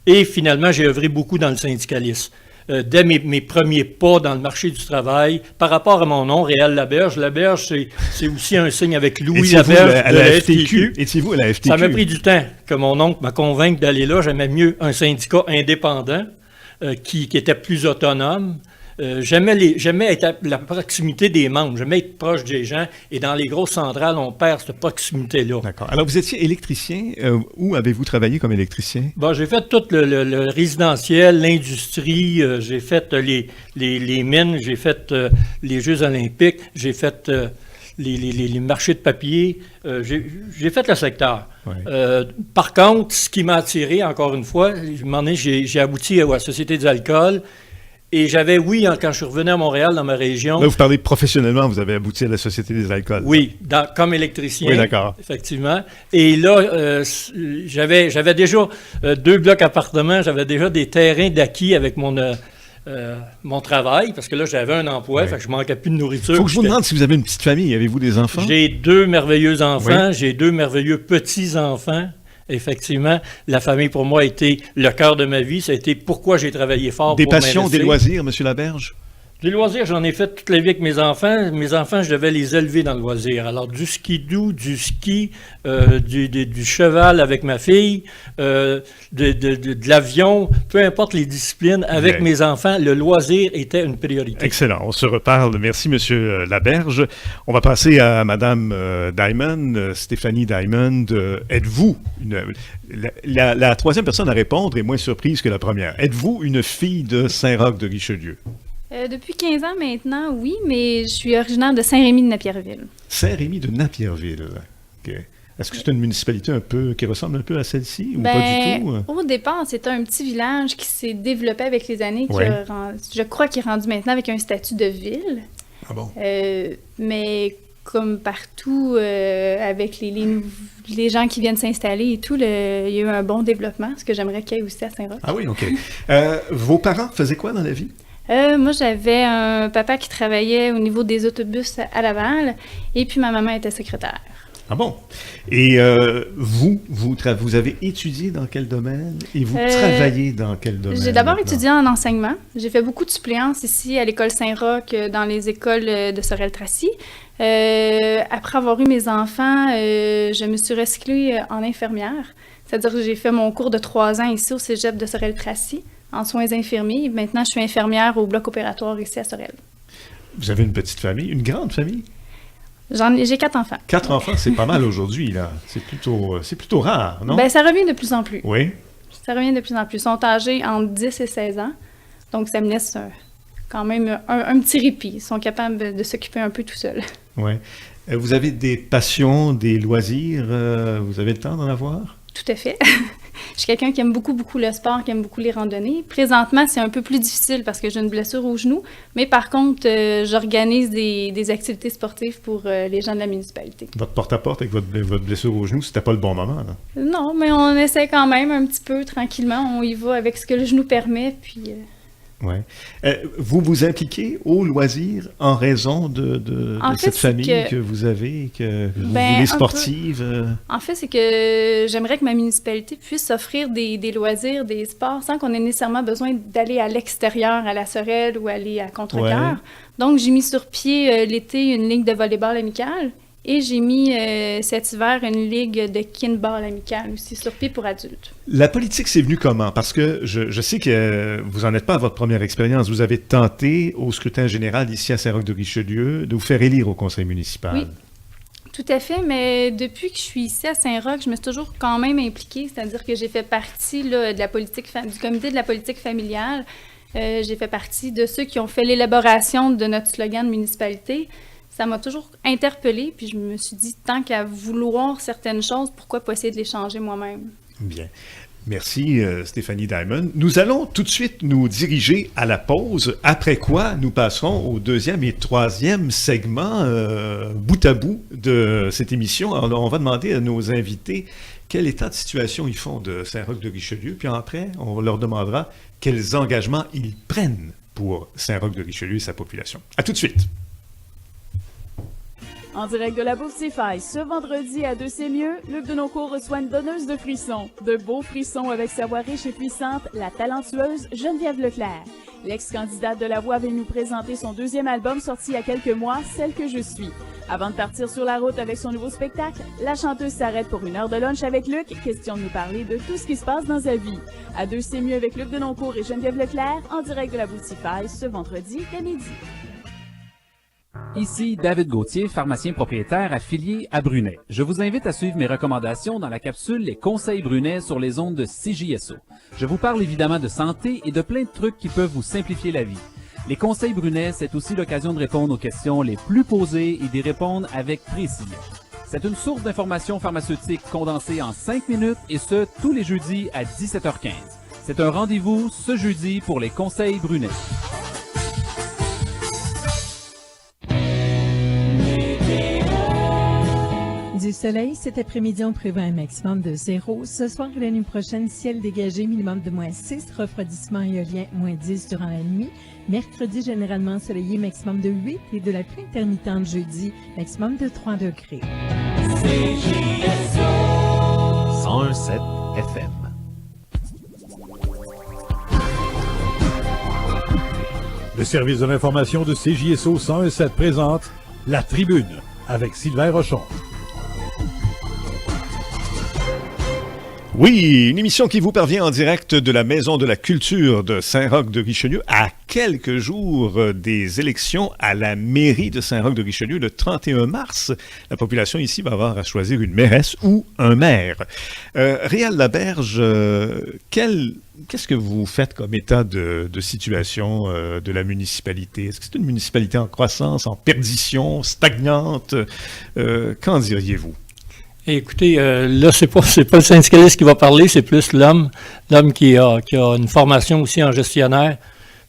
Et finalement, j'ai œuvré beaucoup dans le syndicalisme. Dès mes premiers pas dans le marché du travail, par rapport à mon nom, Réal Laberge. Laberge, c'est aussi un signe avec Louis Laberge de la FTQ. Étiez-vous à la FTQ? Ça m'a pris du temps que mon oncle m'a convaincu d'aller là. J'aimais mieux un syndicat indépendant qui était plus autonome. J'aimais être à la proximité des membres, j'aimais être proche des gens, et dans les grosses centrales, on perd cette proximité-là. D'accord. Alors, vous étiez électricien. Où avez-vous travaillé comme électricien? Bon, j'ai fait tout le résidentiel, l'industrie, j'ai fait les mines, j'ai fait les Jeux olympiques, j'ai fait les marchés de papier, j'ai fait le secteur. Ouais. Par contre, ce qui m'a attiré, encore une fois, j'ai abouti à la Société des alcools. Et j'avais, quand je suis revenu à Montréal, dans ma région... Là, vous parlez professionnellement, vous avez abouti à la Société des alcools. Oui, comme électricien. Oui, d'accord. Effectivement. Et là, j'avais déjà 2 blocs appartements, j'avais déjà des terrains d'acquis avec mon travail, parce que là, j'avais un emploi, fait que je manquais plus de nourriture. Il faut que je vous demande si vous avez une petite famille. Avez-vous des enfants? J'ai 2 merveilleux enfants, j'ai 2 merveilleux petits-enfants. Effectivement, la famille, pour moi, a été le cœur de ma vie. Ça a été pourquoi j'ai travaillé fort pour m'investir. Des passions, des loisirs, M. Laberge? Des loisirs, j'en ai fait toute la vie avec mes enfants. Mes enfants, je devais les élever dans le loisir. Alors, du skidoo, du ski, du cheval avec ma fille, de l'avion, peu importe les disciplines, avec mes enfants, le loisir était une priorité. Excellent. On se reparle. Merci, M. Laberge. On va passer à Mme Diamond, Stéphanie Diamond. Êtes-vous la troisième personne à répondre est moins surprise que la première. Êtes-vous une fille de Saint-Roch de Richelieu? Depuis 15 ans maintenant, oui, mais je suis originaire de Saint-Rémy de Napierville. Saint-Rémy de Napierville. OK. Est-ce que c'est une municipalité qui ressemble un peu à celle-ci ou pas du tout? Au départ, c'était un petit village qui s'est développé avec les années, je crois qu'il est rendu maintenant avec un statut de ville. Ah bon? Mais comme partout, avec les gens qui viennent s'installer et tout, il y a eu un bon développement, ce que j'aimerais qu'il y ait aussi à Saint-Roch. Ah oui, OK. Vos parents faisaient quoi dans la vie? Moi, j'avais un papa qui travaillait au niveau des autobus à Laval, et puis ma maman était secrétaire. Ah bon? Et vous avez étudié dans quel domaine? Et vous travaillez dans quel domaine? J'ai d'abord étudié en enseignement. J'ai fait beaucoup de suppléances ici à l'école Saint-Roch, dans les écoles de Sorel-Tracy. Après avoir eu mes enfants, je me suis recyclée en infirmière. C'est-à-dire que j'ai fait mon cours de 3 ans ici au cégep de Sorel-Tracy, en soins infirmiers. Maintenant, je suis infirmière au bloc opératoire ici à Sorel. Vous avez une petite famille, une grande famille? J'ai 4 enfants. 4 enfants, c'est pas mal aujourd'hui, là. C'est plutôt rare, non? Bien, ça revient de plus en plus. Oui. Ça revient de plus en plus. Ils sont âgés entre 10 et 16 ans. Donc, ça me laisse quand même un petit répit. Ils sont capables de s'occuper un peu tout seuls. Oui. Vous avez des passions, des loisirs? Vous avez le temps d'en avoir? Tout à fait. Je suis quelqu'un qui aime beaucoup, beaucoup le sport, qui aime beaucoup les randonnées. Présentement, c'est un peu plus difficile parce que j'ai une blessure au genou. Mais par contre, j'organise des activités sportives pour les gens de la municipalité. Votre porte-à-porte avec votre blessure au genou, c'était pas le bon moment, là? Non, mais on essaie quand même un petit peu tranquillement. On y va avec ce que le genou permet, puis... Oui. Vous vous impliquez au loisir en raison de cette famille que vous avez, que vous voulez sportive? En fait, c'est que j'aimerais que ma municipalité puisse offrir des loisirs, des sports, sans qu'on ait nécessairement besoin d'aller à l'extérieur, à la Sorel ou aller à Contrecoeur. Donc, j'ai mis sur pied l'été une ligue de volleyball amicale. Et j'ai mis cet hiver une ligue de kinball amicale aussi sur pied pour adultes. La politique, c'est venu comment? Parce que je sais que vous n'en êtes pas à votre première expérience. Vous avez tenté au scrutin général ici à Saint-Roch de Richelieu de vous faire élire au conseil municipal. Oui, tout à fait. Mais depuis que je suis ici à Saint-Roch, je me suis toujours quand même impliquée. C'est-à-dire que j'ai fait partie là, de la politique du comité de la politique familiale. J'ai fait partie de ceux qui ont fait l'élaboration de notre slogan de municipalité. Ça m'a toujours interpellée, puis je me suis dit, tant qu'à vouloir certaines choses, pourquoi pas essayer de les changer moi-même? Bien. Merci, Stéphanie Diamond. Nous allons tout de suite nous diriger à la pause, après quoi nous passerons au 2e et 3e segment bout à bout de cette émission. Alors, on va demander à nos invités quel état de situation ils font de Saint-Roch de Richelieu, puis après, on leur demandera quels engagements ils prennent pour Saint-Roch de Richelieu et sa population. À tout de suite. En direct de la Bourse Tifaille, ce vendredi à Deux c'est mieux, Luc Denoncourt reçoit une donneuse de frissons. De beaux frissons avec sa voix riche et puissante, la talentueuse Geneviève Leclerc. L'ex-candidate de La Voix vient nous présenter son deuxième album sorti il y a quelques mois, Celle que je suis. Avant de partir sur la route avec son nouveau spectacle, la chanteuse s'arrête pour une heure de lunch avec Luc, question de nous parler de tout ce qui se passe dans sa vie. À Deux c'est mieux avec Luc Denoncourt et Geneviève Leclerc, en direct de la Bourse Tifaille, ce vendredi dès midi. Ici David Gauthier, pharmacien propriétaire affilié à Brunet. Je vous invite à suivre mes recommandations dans la capsule Les conseils Brunet sur les ondes de CJSO. Je vous parle évidemment de santé et de plein de trucs qui peuvent vous simplifier la vie. Les conseils Brunet, c'est aussi l'occasion de répondre aux questions les plus posées et d'y répondre avec précision. C'est une source d'informations pharmaceutiques condensée en 5 minutes et ce, tous les jeudis à 17h15. C'est un rendez-vous ce jeudi pour les conseils Brunet. Du soleil, cet après-midi, on prévoit un maximum de 0. Ce soir et la nuit prochaine, ciel dégagé, minimum de -6. Refroidissement éolien, -10 durant la nuit. Mercredi, généralement ensoleillé, maximum de 8. Et de la pluie intermittente jeudi, maximum de 3 degrés. CJSO 101.7 FM. Le service de l'information de CJSO 101.7 présente La Tribune avec Sylvain Rochon. Oui, une émission qui vous parvient en direct de la Maison de la Culture de Saint-Roch-de-Richelieu à quelques jours des élections à la mairie de Saint-Roch-de-Richelieu le 31 mars. La population ici va avoir à choisir une mairesse ou un maire. Réal Laberge, qu'est-ce que vous faites comme état de situation de la municipalité? Est-ce que c'est une municipalité en croissance, en perdition, stagnante? Qu'en diriez-vous? Écoutez, là, c'est pas le syndicaliste qui va parler, c'est plus l'homme qui a une formation aussi en gestionnaire,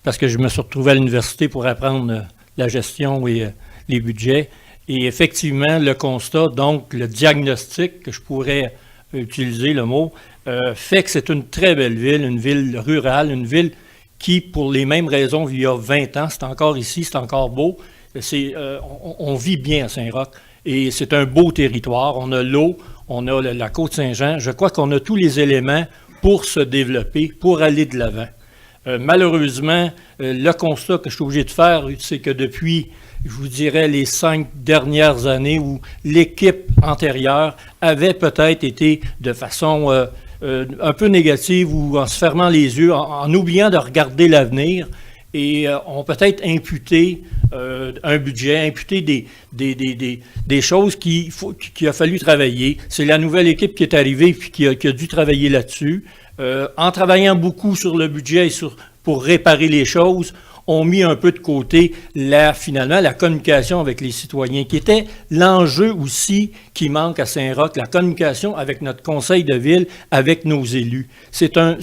parce que je me suis retrouvé à l'université pour apprendre la gestion et les budgets. Et effectivement, le constat, donc le diagnostic, que je pourrais utiliser le mot, fait que c'est une très belle ville, une ville rurale, une ville qui, pour les mêmes raisons, il y a 20 ans, c'est encore ici, c'est encore beau. On vit bien à Saint-Roch. Et c'est un beau territoire. On a l'eau, on a la Côte-Saint-Jean. Je crois qu'on a tous les éléments pour se développer, pour aller de l'avant. Malheureusement, le constat que je suis obligé de faire, c'est que depuis, je vous dirais, les 5 dernières années où l'équipe antérieure avait peut-être été de façon un peu négative ou en se fermant les yeux, en oubliant de regarder l'avenir, et ont peut-être imputé un budget, imputé des choses qu'il a fallu travailler. C'est la nouvelle équipe qui est arrivée et qui a dû travailler là-dessus. En travaillant beaucoup sur le budget et pour réparer les choses, ont mis un peu de côté, finalement, la communication avec les citoyens, qui était l'enjeu aussi qui manque à Saint-Roch, la communication avec notre conseil de ville, avec nos élus. C'est un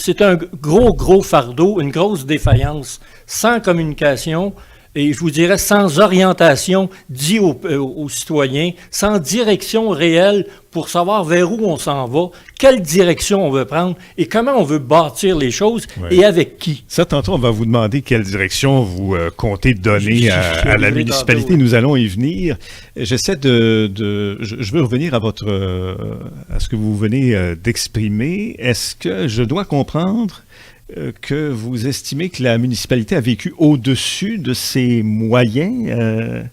gros fardeau, une grosse défaillance. Sans communication, et je vous dirais sans orientation dit aux citoyens, sans direction réelle pour savoir vers où on s'en va, quelle direction on veut prendre et comment on veut bâtir les choses et avec qui. Ça, tantôt, on va vous demander quelle direction vous comptez donner à la municipalité. Nous allons y venir. J'essaie je veux revenir à ce que vous venez d'exprimer. Est-ce que je dois comprendre que vous estimez que la municipalité a vécu au-dessus de ses moyens?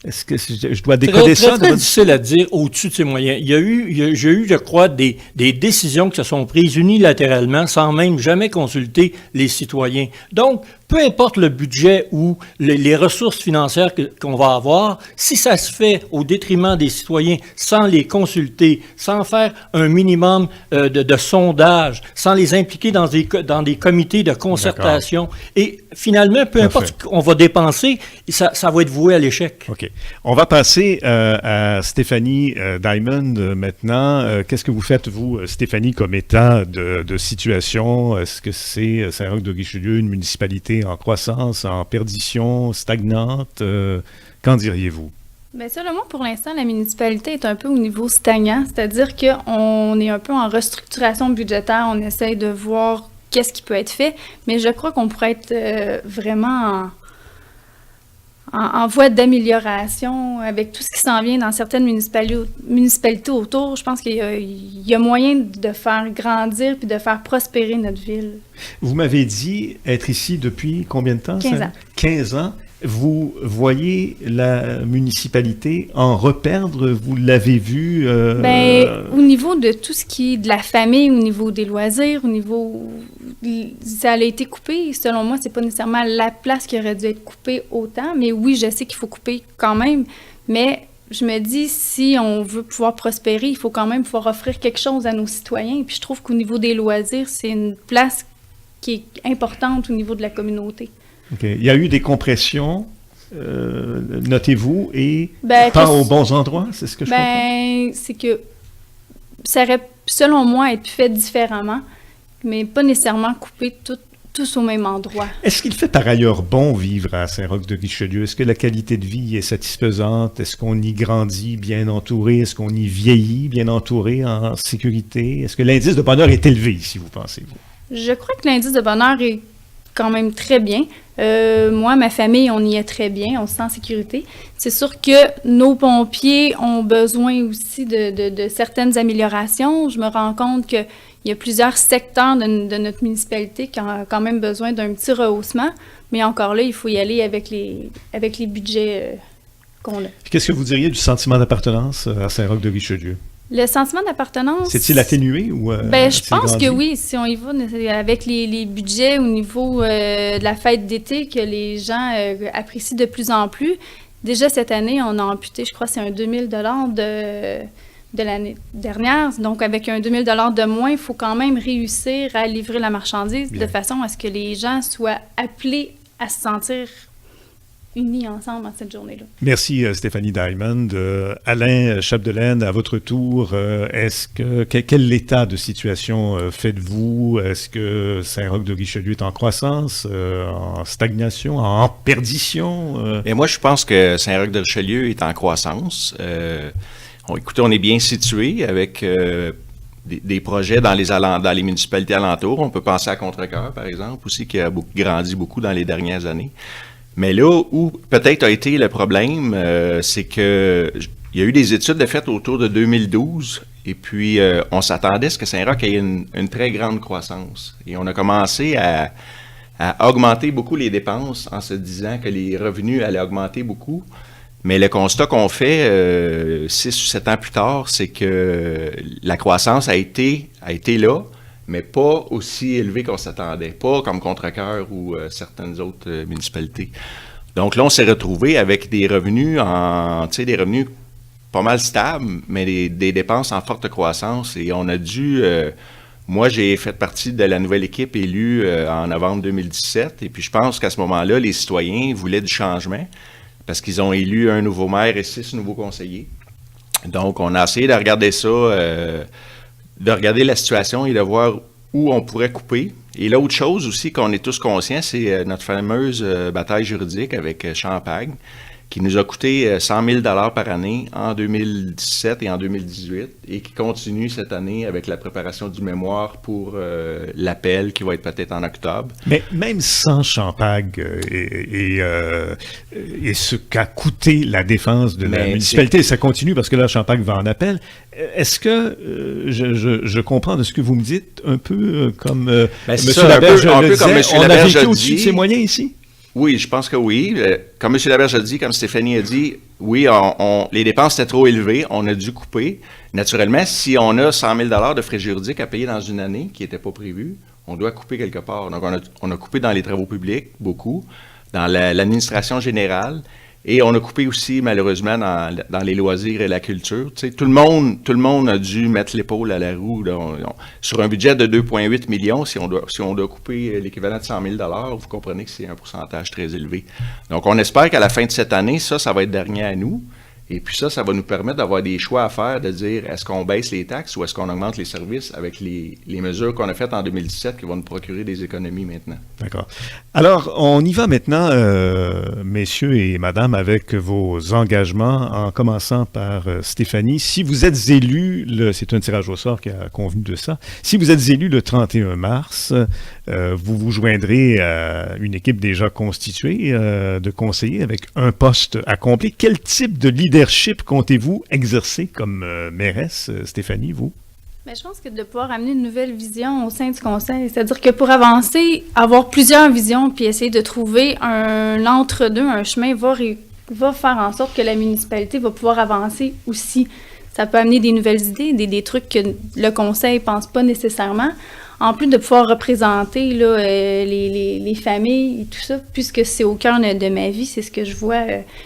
Est-ce que je dois décoder ça? Très difficile à dire au-dessus de ses moyens. J'ai eu, je crois, des décisions qui se sont prises unilatéralement sans même jamais consulter les citoyens. Donc, peu importe le budget ou les ressources financières qu'on va avoir, si ça se fait au détriment des citoyens, sans les consulter, sans faire un minimum de sondage, sans les impliquer dans des comités de concertation, et finalement, peu importe ce qu'on va dépenser, ça va être voué à l'échec. OK. On va passer à Stéphanie Diamond maintenant. Qu'est-ce que vous faites, vous, Stéphanie, comme état de situation? Est-ce que c'est Saint-Roch-de-Richelieu, une municipalité en croissance, en perdition, stagnante? Qu'en diriez-vous? Bien, selon moi, pour l'instant, la municipalité est un peu au niveau stagnant, c'est-à-dire qu'on est un peu en restructuration budgétaire, on essaye de voir qu'est-ce qui peut être fait, mais je crois qu'on pourrait être vraiment en voie d'amélioration avec tout ce qui s'en vient dans certaines municipalités autour. Je pense qu'il y a moyen de faire grandir puis de faire prospérer notre ville. Vous m'avez dit être ici depuis combien de temps? 15 ans. 15 ans. Vous voyez la municipalité en reperdre? Vous l'avez vu? Au niveau de tout ce qui est de la famille, au niveau des loisirs, au niveau... Ça a été coupé. Selon moi, c'est pas nécessairement la place qui aurait dû être coupée autant, mais oui, je sais qu'il faut couper quand même. Mais je me dis, si on veut pouvoir prospérer, il faut quand même pouvoir offrir quelque chose à nos citoyens. Puis je trouve qu'au niveau des loisirs, c'est une place qui est importante au niveau de la communauté. OK. Il y a eu des compressions, notez-vous, et pas aux bons endroits, c'est ce que je comprends? C'est que ça aurait, selon moi, être fait différemment, mais pas nécessairement couper tous au même endroit. Est-ce qu'il fait par ailleurs bon vivre à Saint-Roch-de-Richelieu? Est-ce que la qualité de vie est satisfaisante? Est-ce qu'on y grandit bien entouré? Est-ce qu'on y vieillit bien entouré en sécurité? Est-ce que l'indice de bonheur est élevé ici, vous pensez-vous? Je crois que l'indice de bonheur est quand même très bien. Moi, ma famille, on y est très bien, on se sent en sécurité. C'est sûr que nos pompiers ont besoin aussi de certaines améliorations. Je me rends compte qu'il y a plusieurs secteurs de notre municipalité qui ont quand même besoin d'un petit rehaussement, mais encore là, il faut y aller avec les budgets qu'on a. Qu'est-ce que vous diriez du sentiment d'appartenance à Saint-Roch-de-Richelieu? Le sentiment d'appartenance... C'est-il atténué ou... je pense que oui, si on y va avec les budgets au niveau de la fête d'été que les gens apprécient de plus en plus. Déjà cette année, on a amputé, je crois, c'est un 2000 $ de l'année dernière. Donc, avec un 2000 $ de moins, il faut quand même réussir à livrer la marchandise de façon à ce que les gens soient appelés à se sentir unis ensemble en cette journée-là. Merci Stéphanie Diamond. Alain Chapdelaine, à votre tour, quel état de situation faites-vous? Est-ce que Saint-Roch-de-Richelieu est en croissance, en stagnation, en perdition? Et moi, je pense que Saint-Roch-de-Richelieu est en croissance. Écoutez, on est bien situé avec des projets dans les municipalités alentours. On peut penser à Contrecœur, par exemple, aussi, qui a grandi beaucoup dans les dernières années. Mais là où peut-être a été le problème, c'est que il y a eu des études de fait autour de 2012, et puis on s'attendait à ce que Saint-Roch ait une très grande croissance. Et on a commencé à augmenter beaucoup les dépenses en se disant que les revenus allaient augmenter beaucoup. Mais le constat qu'on fait 6 ou 7 ans plus tard, c'est que la croissance a été là, mais pas aussi élevé qu'on s'attendait, pas comme Contrecœur ou certaines autres municipalités. Donc là, on s'est retrouvé avec des revenus des revenus pas mal stables, mais des dépenses en forte croissance. Et on a dû... moi, j'ai fait partie de la nouvelle équipe élue en novembre 2017, et puis je pense qu'à ce moment-là, les citoyens voulaient du changement, parce qu'ils ont élu un nouveau maire et 6 nouveaux conseillers. Donc, on a essayé de regarder ça... de regarder la situation et de voir où on pourrait couper. Et l'autre chose aussi qu'on est tous conscients, c'est notre fameuse bataille juridique avec Champagne, qui nous a coûté 100 000 $ par année en 2017 et en 2018, et qui continue cette année avec la préparation du mémoire pour l'appel qui va être peut-être en octobre. Mais même sans Champagne et ce qu'a coûté la défense de la municipalité, ça continue parce que là, Champagne va en appel. Est-ce que je comprends de ce que vous me dites un peu comme M. Laberge le disait, on a vécu au-dessus de ses moyens ici? Oui, je pense que oui. Comme M. Laberge a dit, comme Stéphanie a dit, oui, les dépenses étaient trop élevées, on a dû couper. Naturellement, si on a 100 000 $ de frais juridiques à payer dans une année qui n'était pas prévue, on doit couper quelque part. Donc, on a coupé dans les travaux publics, beaucoup, dans l'administration générale, et on a coupé aussi, malheureusement, dans les loisirs et la culture. Tu sais, tout le monde a dû mettre l'épaule à la roue. Là. Sur un budget de 2,8 millions, si on doit couper l'équivalent de 100 000 $, vous comprenez que c'est un pourcentage très élevé. Donc, on espère qu'à la fin de cette année, ça va être dernier à nous. Et puis ça va nous permettre d'avoir des choix à faire, de dire est-ce qu'on baisse les taxes ou est-ce qu'on augmente les services avec les mesures qu'on a faites en 2017 qui vont nous procurer des économies maintenant. D'accord. Alors, on y va maintenant, messieurs et madame, avec vos engagements, en commençant par Stéphanie. Si vous êtes élu, c'est un tirage au sort qui a convenu de ça, si vous êtes élu le 31 mars, vous vous joindrez à une équipe déjà constituée de conseillers avec un poste accompli. Quel type de leadership comptez-vous exercer comme mairesse, Stéphanie, vous? Bien, je pense que de pouvoir amener une nouvelle vision au sein du conseil, c'est-à-dire que pour avancer, avoir plusieurs visions puis essayer de trouver un entre-deux, un chemin, va faire en sorte que la municipalité va pouvoir avancer aussi. Ça peut amener des nouvelles idées, des trucs que le conseil ne pense pas nécessairement. En plus de pouvoir représenter là, les familles et tout ça, puisque c'est au cœur de ma vie, c'est ce que je vois,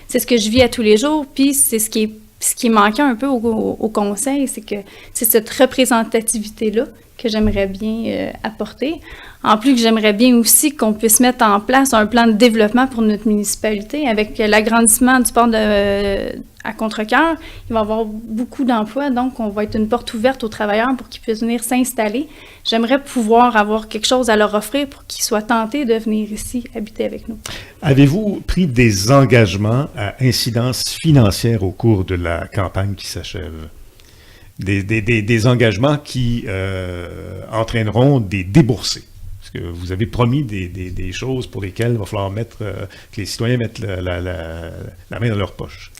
c'est ce que je vis à tous les jours, puis c'est ce qui manquait un peu au conseil, c'est que c'est cette représentativité-là que j'aimerais bien apporter. En plus que j'aimerais bien aussi qu'on puisse mettre en place un plan de développement pour notre municipalité. Avec l'agrandissement du port à Contrecœur, il va y avoir beaucoup d'emplois, donc on va être une porte ouverte aux travailleurs pour qu'ils puissent venir s'installer. J'aimerais pouvoir avoir quelque chose à leur offrir pour qu'ils soient tentés de venir ici habiter avec nous. Avez-vous pris des engagements à incidence financière au cours de la campagne qui s'achève? Des engagements qui entraîneront des déboursés? Parce que vous avez promis des choses pour lesquelles il va falloir que les citoyens mettent la main dans leur poche.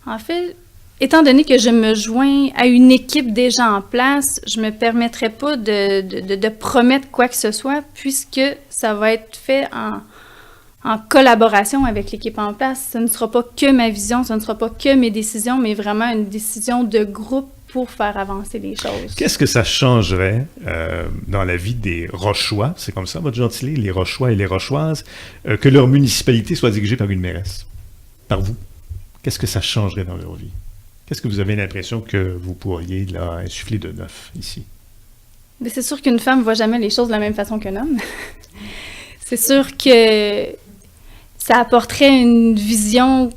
En fait, étant donné que je me joins à une équipe déjà en place, je ne me permettrai pas de promettre quoi que ce soit, puisque ça va être fait en collaboration avec l'équipe en place. Ce ne sera pas que ma vision, ce ne sera pas que mes décisions, mais vraiment une décision de groupe pour faire avancer les choses. Qu'est-ce que ça changerait dans la vie des Rochois, c'est comme ça votre gentilé, les Rochois et les Rochoises, que leur municipalité soit dirigée par une mairesse, par vous? Qu'est-ce que ça changerait dans leur vie? Qu'est-ce que vous avez l'impression que vous pourriez là insuffler de neuf ici? Mais c'est sûr qu'une femme ne voit jamais les choses de la même façon qu'un homme. C'est sûr que ça apporterait une vision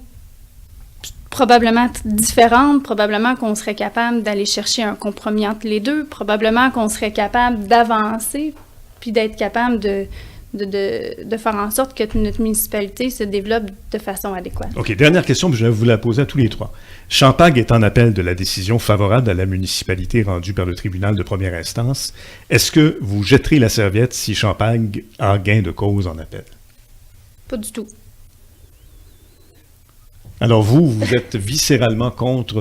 probablement différente, probablement qu'on serait capable d'aller chercher un compromis entre les deux, probablement qu'on serait capable d'avancer, puis d'être capable de faire en sorte que notre municipalité se développe de façon adéquate. OK, dernière question, je vais vous la poser à tous les trois. Champagne est en appel de la décision favorable à la municipalité rendue par le tribunal de première instance. Est-ce que vous jetterez la serviette si Champagne a gain de cause en appel? Pas du tout. Alors vous êtes viscéralement contre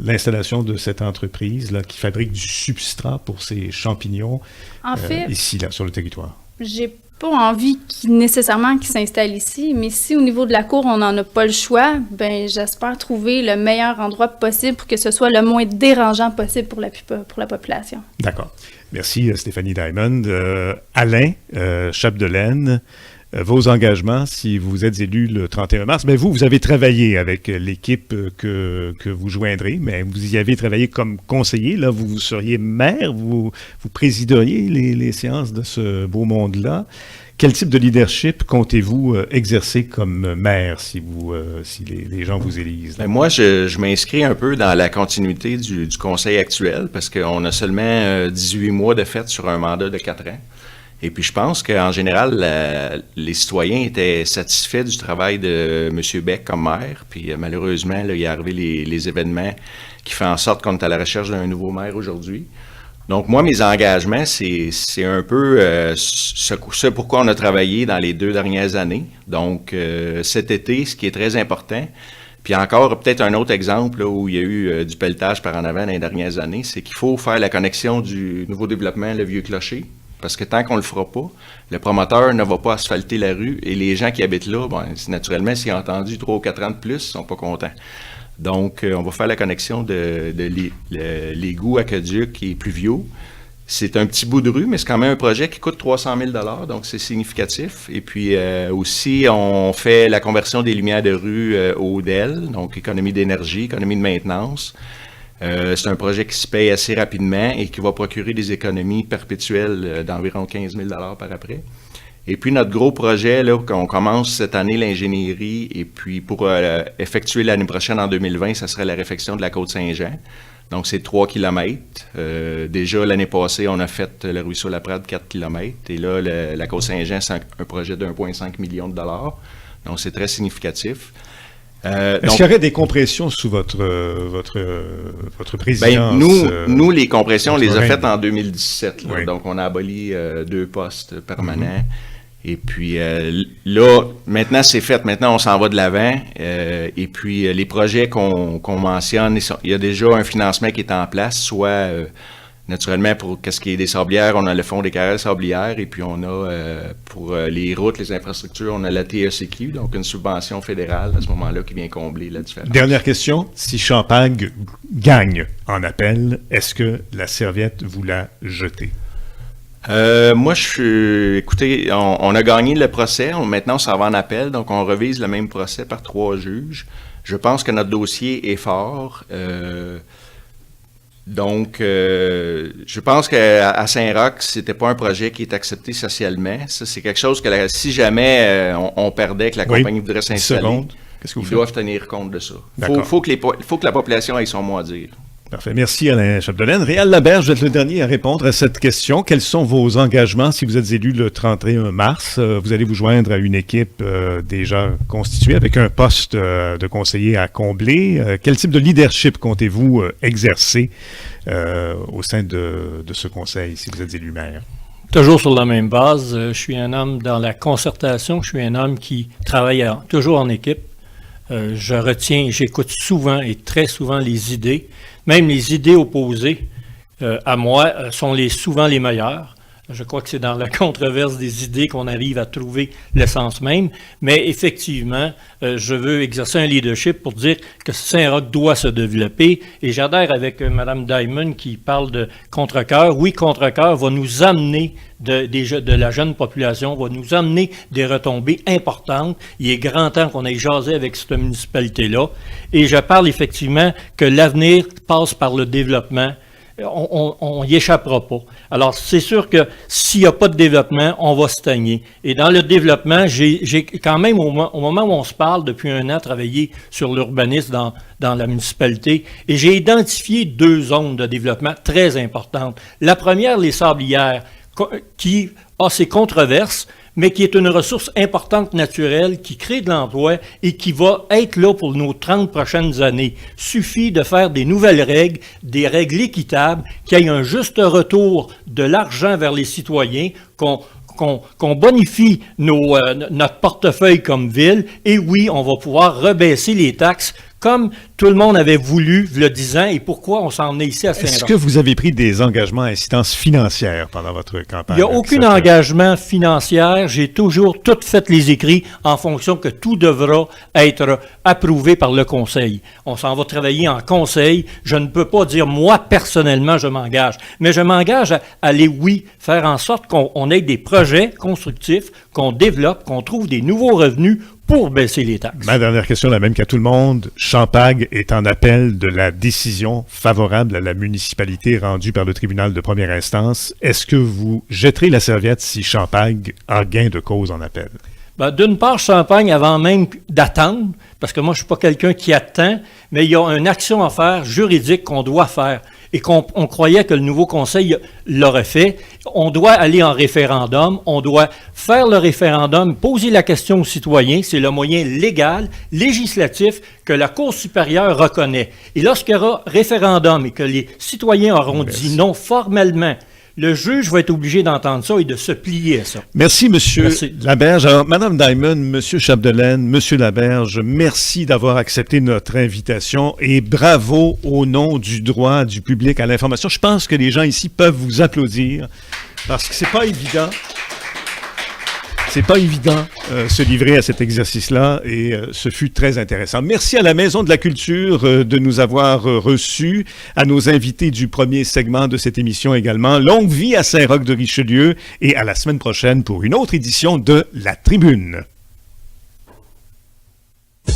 l'installation de cette entreprise là, qui fabrique du substrat pour ces champignons en fait, ici, là, sur le territoire. J'ai pas envie nécessairement qu'ils s'installent ici, mais si au niveau de la cour, on n'en a pas le choix, ben j'espère trouver le meilleur endroit possible pour que ce soit le moins dérangeant possible pour la population. D'accord. Merci Stéphanie Diamond. Alain Chapdelaine, vos engagements, si vous êtes élu le 31 mars, bien vous avez travaillé avec l'équipe que vous joindrez, mais vous y avez travaillé comme conseiller. Là, vous seriez maire, vous présideriez les séances de ce beau monde-là. Quel type de leadership comptez-vous exercer comme maire si les gens vous élisent? Bien, moi, je m'inscris un peu dans la continuité du conseil actuel parce qu'on a seulement 18 mois de fait sur un mandat de 4 ans. Et puis, je pense qu'en général, les citoyens étaient satisfaits du travail de M. Beck comme maire. Puis, malheureusement, là, il est arrivé les événements qui font en sorte qu'on est à la recherche d'un nouveau maire aujourd'hui. Donc, moi, mes engagements, c'est un peu ce pourquoi on a travaillé dans les 2 dernières années. Donc, cet été, ce qui est très important, puis encore, peut-être un autre exemple là, où il y a eu du pelletage par en avant dans les dernières années, c'est qu'il faut faire la connexion du nouveau développement, le Vieux Clocher. Parce que tant qu'on le fera pas, le promoteur ne va pas asphalter la rue et les gens qui habitent là, bon, naturellement, s'ils ont entendu 3 ou 4 ans de plus, ils sont pas contents. Donc, on va faire la connexion de l'égout aqueduc et pluviaux. C'est un petit bout de rue, mais c'est quand même un projet qui coûte 300 000 $, donc c'est significatif. Et puis aussi, on fait la conversion des lumières de rue au DEL, donc économie d'énergie, économie de maintenance. C'est un projet qui se paye assez rapidement et qui va procurer des économies perpétuelles d'environ 15 000 $ par après. Et puis, notre gros projet, là, qu'on commence cette année, l'ingénierie, et puis pour effectuer l'année prochaine, en 2020, ça serait la réfection de la Côte-Saint-Jean. Donc, c'est 3 km. Déjà, l'année passée, on a fait le ruisseau Laprade, 4 km. Et là, la Côte-Saint-Jean, c'est un projet de 1,5 million de dollars. Donc, c'est très significatif. Est-ce qu'il y aurait des compressions sous votre présidence? Nous, les compressions, on les a faites en 2017. Oui. Donc, on a aboli 2 postes permanents. Et puis là, maintenant, c'est fait. Maintenant, on s'en va de l'avant. Et puis, les projets qu'on mentionne, il y a déjà un financement qui est en place, soit... naturellement, pour ce qui est des sablières, on a le Fonds des carrières sablières, et puis on a, pour les routes, les infrastructures, on a la TECQ, donc une subvention fédérale à ce moment-là qui vient combler la différence. Dernière question, si Champagne gagne en appel, est-ce que la serviette, vous la jetez? Moi, écoutez, on a gagné le procès, maintenant on s'en va en appel, donc on revise le même procès par 3 juges. Je pense que notre dossier est fort. Donc, je pense qu'à Saint-Roch, c'était pas un projet qui est accepté socialement. Ça, c'est quelque chose que si jamais on perdait, que la compagnie voudrait s'installer, ils doivent tenir compte de ça. Il faut que la population ait son mot à dire. Parfait. Merci, Alain Chapdelaine. Réal Laberge, vous êtes le dernier à répondre à cette question. Quels sont vos engagements si vous êtes élu le 31 mars? Vous allez vous joindre à une équipe déjà constituée avec un poste de conseiller à combler. Quel type de leadership comptez-vous exercer au sein de ce conseil si vous êtes élu maire? Toujours sur la même base. Je suis un homme dans la concertation. Je suis un homme qui travaille toujours en équipe. J'écoute souvent et très souvent les idées. Même les idées opposées à moi sont souvent les meilleures. Je crois que c'est dans la controverse des idées qu'on arrive à trouver l'essence même. Mais effectivement, je veux exercer un leadership pour dire que Saint-Roch doit se développer. Et j'adhère avec Mme Diamond qui parle de Contrecœur. Oui, Contrecœur va nous amener de la jeune population, va nous amener des retombées importantes. Il est grand temps qu'on aille jaser avec cette municipalité-là. Et je parle effectivement que l'avenir passe par le développement. On n'y échappera pas. Alors, c'est sûr que s'il n'y a pas de développement, on va stagner. Et dans le développement, j'ai quand même, au moment où on se parle, depuis 1 an, travaillé sur l'urbanisme dans la municipalité, et j'ai identifié 2 zones de développement très importantes. La première, les sablières, qui a ses controverses, mais qui est une ressource importante naturelle, qui crée de l'emploi et qui va être là pour nos 30 prochaines années. Suffit de faire des nouvelles règles, des règles équitables, qu'il y ait un juste retour de l'argent vers les citoyens, qu'on bonifie notre portefeuille comme ville, et oui, on va pouvoir rebaisser les taxes comme tout le monde avait voulu, il y a 10 ans, et pourquoi on s'en est ici à Saint-Roch. Est-ce que vous avez pris des engagements à incidence financière pendant votre campagne? Il n'y a aucun engagement financier. J'ai toujours tout fait les écrits en fonction que tout devra être approuvé par le conseil. On s'en va travailler en conseil. Je ne peux pas dire, moi, personnellement, je m'engage. Mais je m'engage à aller, oui, faire en sorte qu'on ait des projets constructifs, qu'on développe, qu'on trouve des nouveaux revenus pour baisser les taxes. Ma dernière question, la même qu'à tout le monde. Champagne est en appel de la décision favorable à la municipalité rendue par le tribunal de première instance. Est-ce que vous jetterez la serviette si Champagne a gain de cause en appel? D'une part, Champagne, avant même d'attendre, parce que moi, je ne suis pas quelqu'un qui attend, mais il y a une action à faire juridique qu'on doit faire et qu'on croyait que le nouveau conseil l'aurait fait. On doit aller en référendum, on doit faire le référendum, poser la question aux citoyens. C'est le moyen légal, législatif, que la Cour supérieure reconnaît. Et lorsqu'il y aura référendum et que les citoyens auront dit non formellement, le juge va être obligé d'entendre ça et de se plier à ça. Merci, M. Laberge. Alors, Mme Diamond, M. Chapdelaine, M. Laberge, merci d'avoir accepté notre invitation et bravo au nom du droit du public à l'information. Je pense que les gens ici peuvent vous applaudir parce que c'est pas évident. C'est pas évident se livrer à cet exercice-là et ce fut très intéressant. Merci à la Maison de la Culture de nous avoir reçus, à nos invités du premier segment de cette émission également. Longue vie à Saint-Roch de Richelieu et à la semaine prochaine pour une autre édition de La Tribune.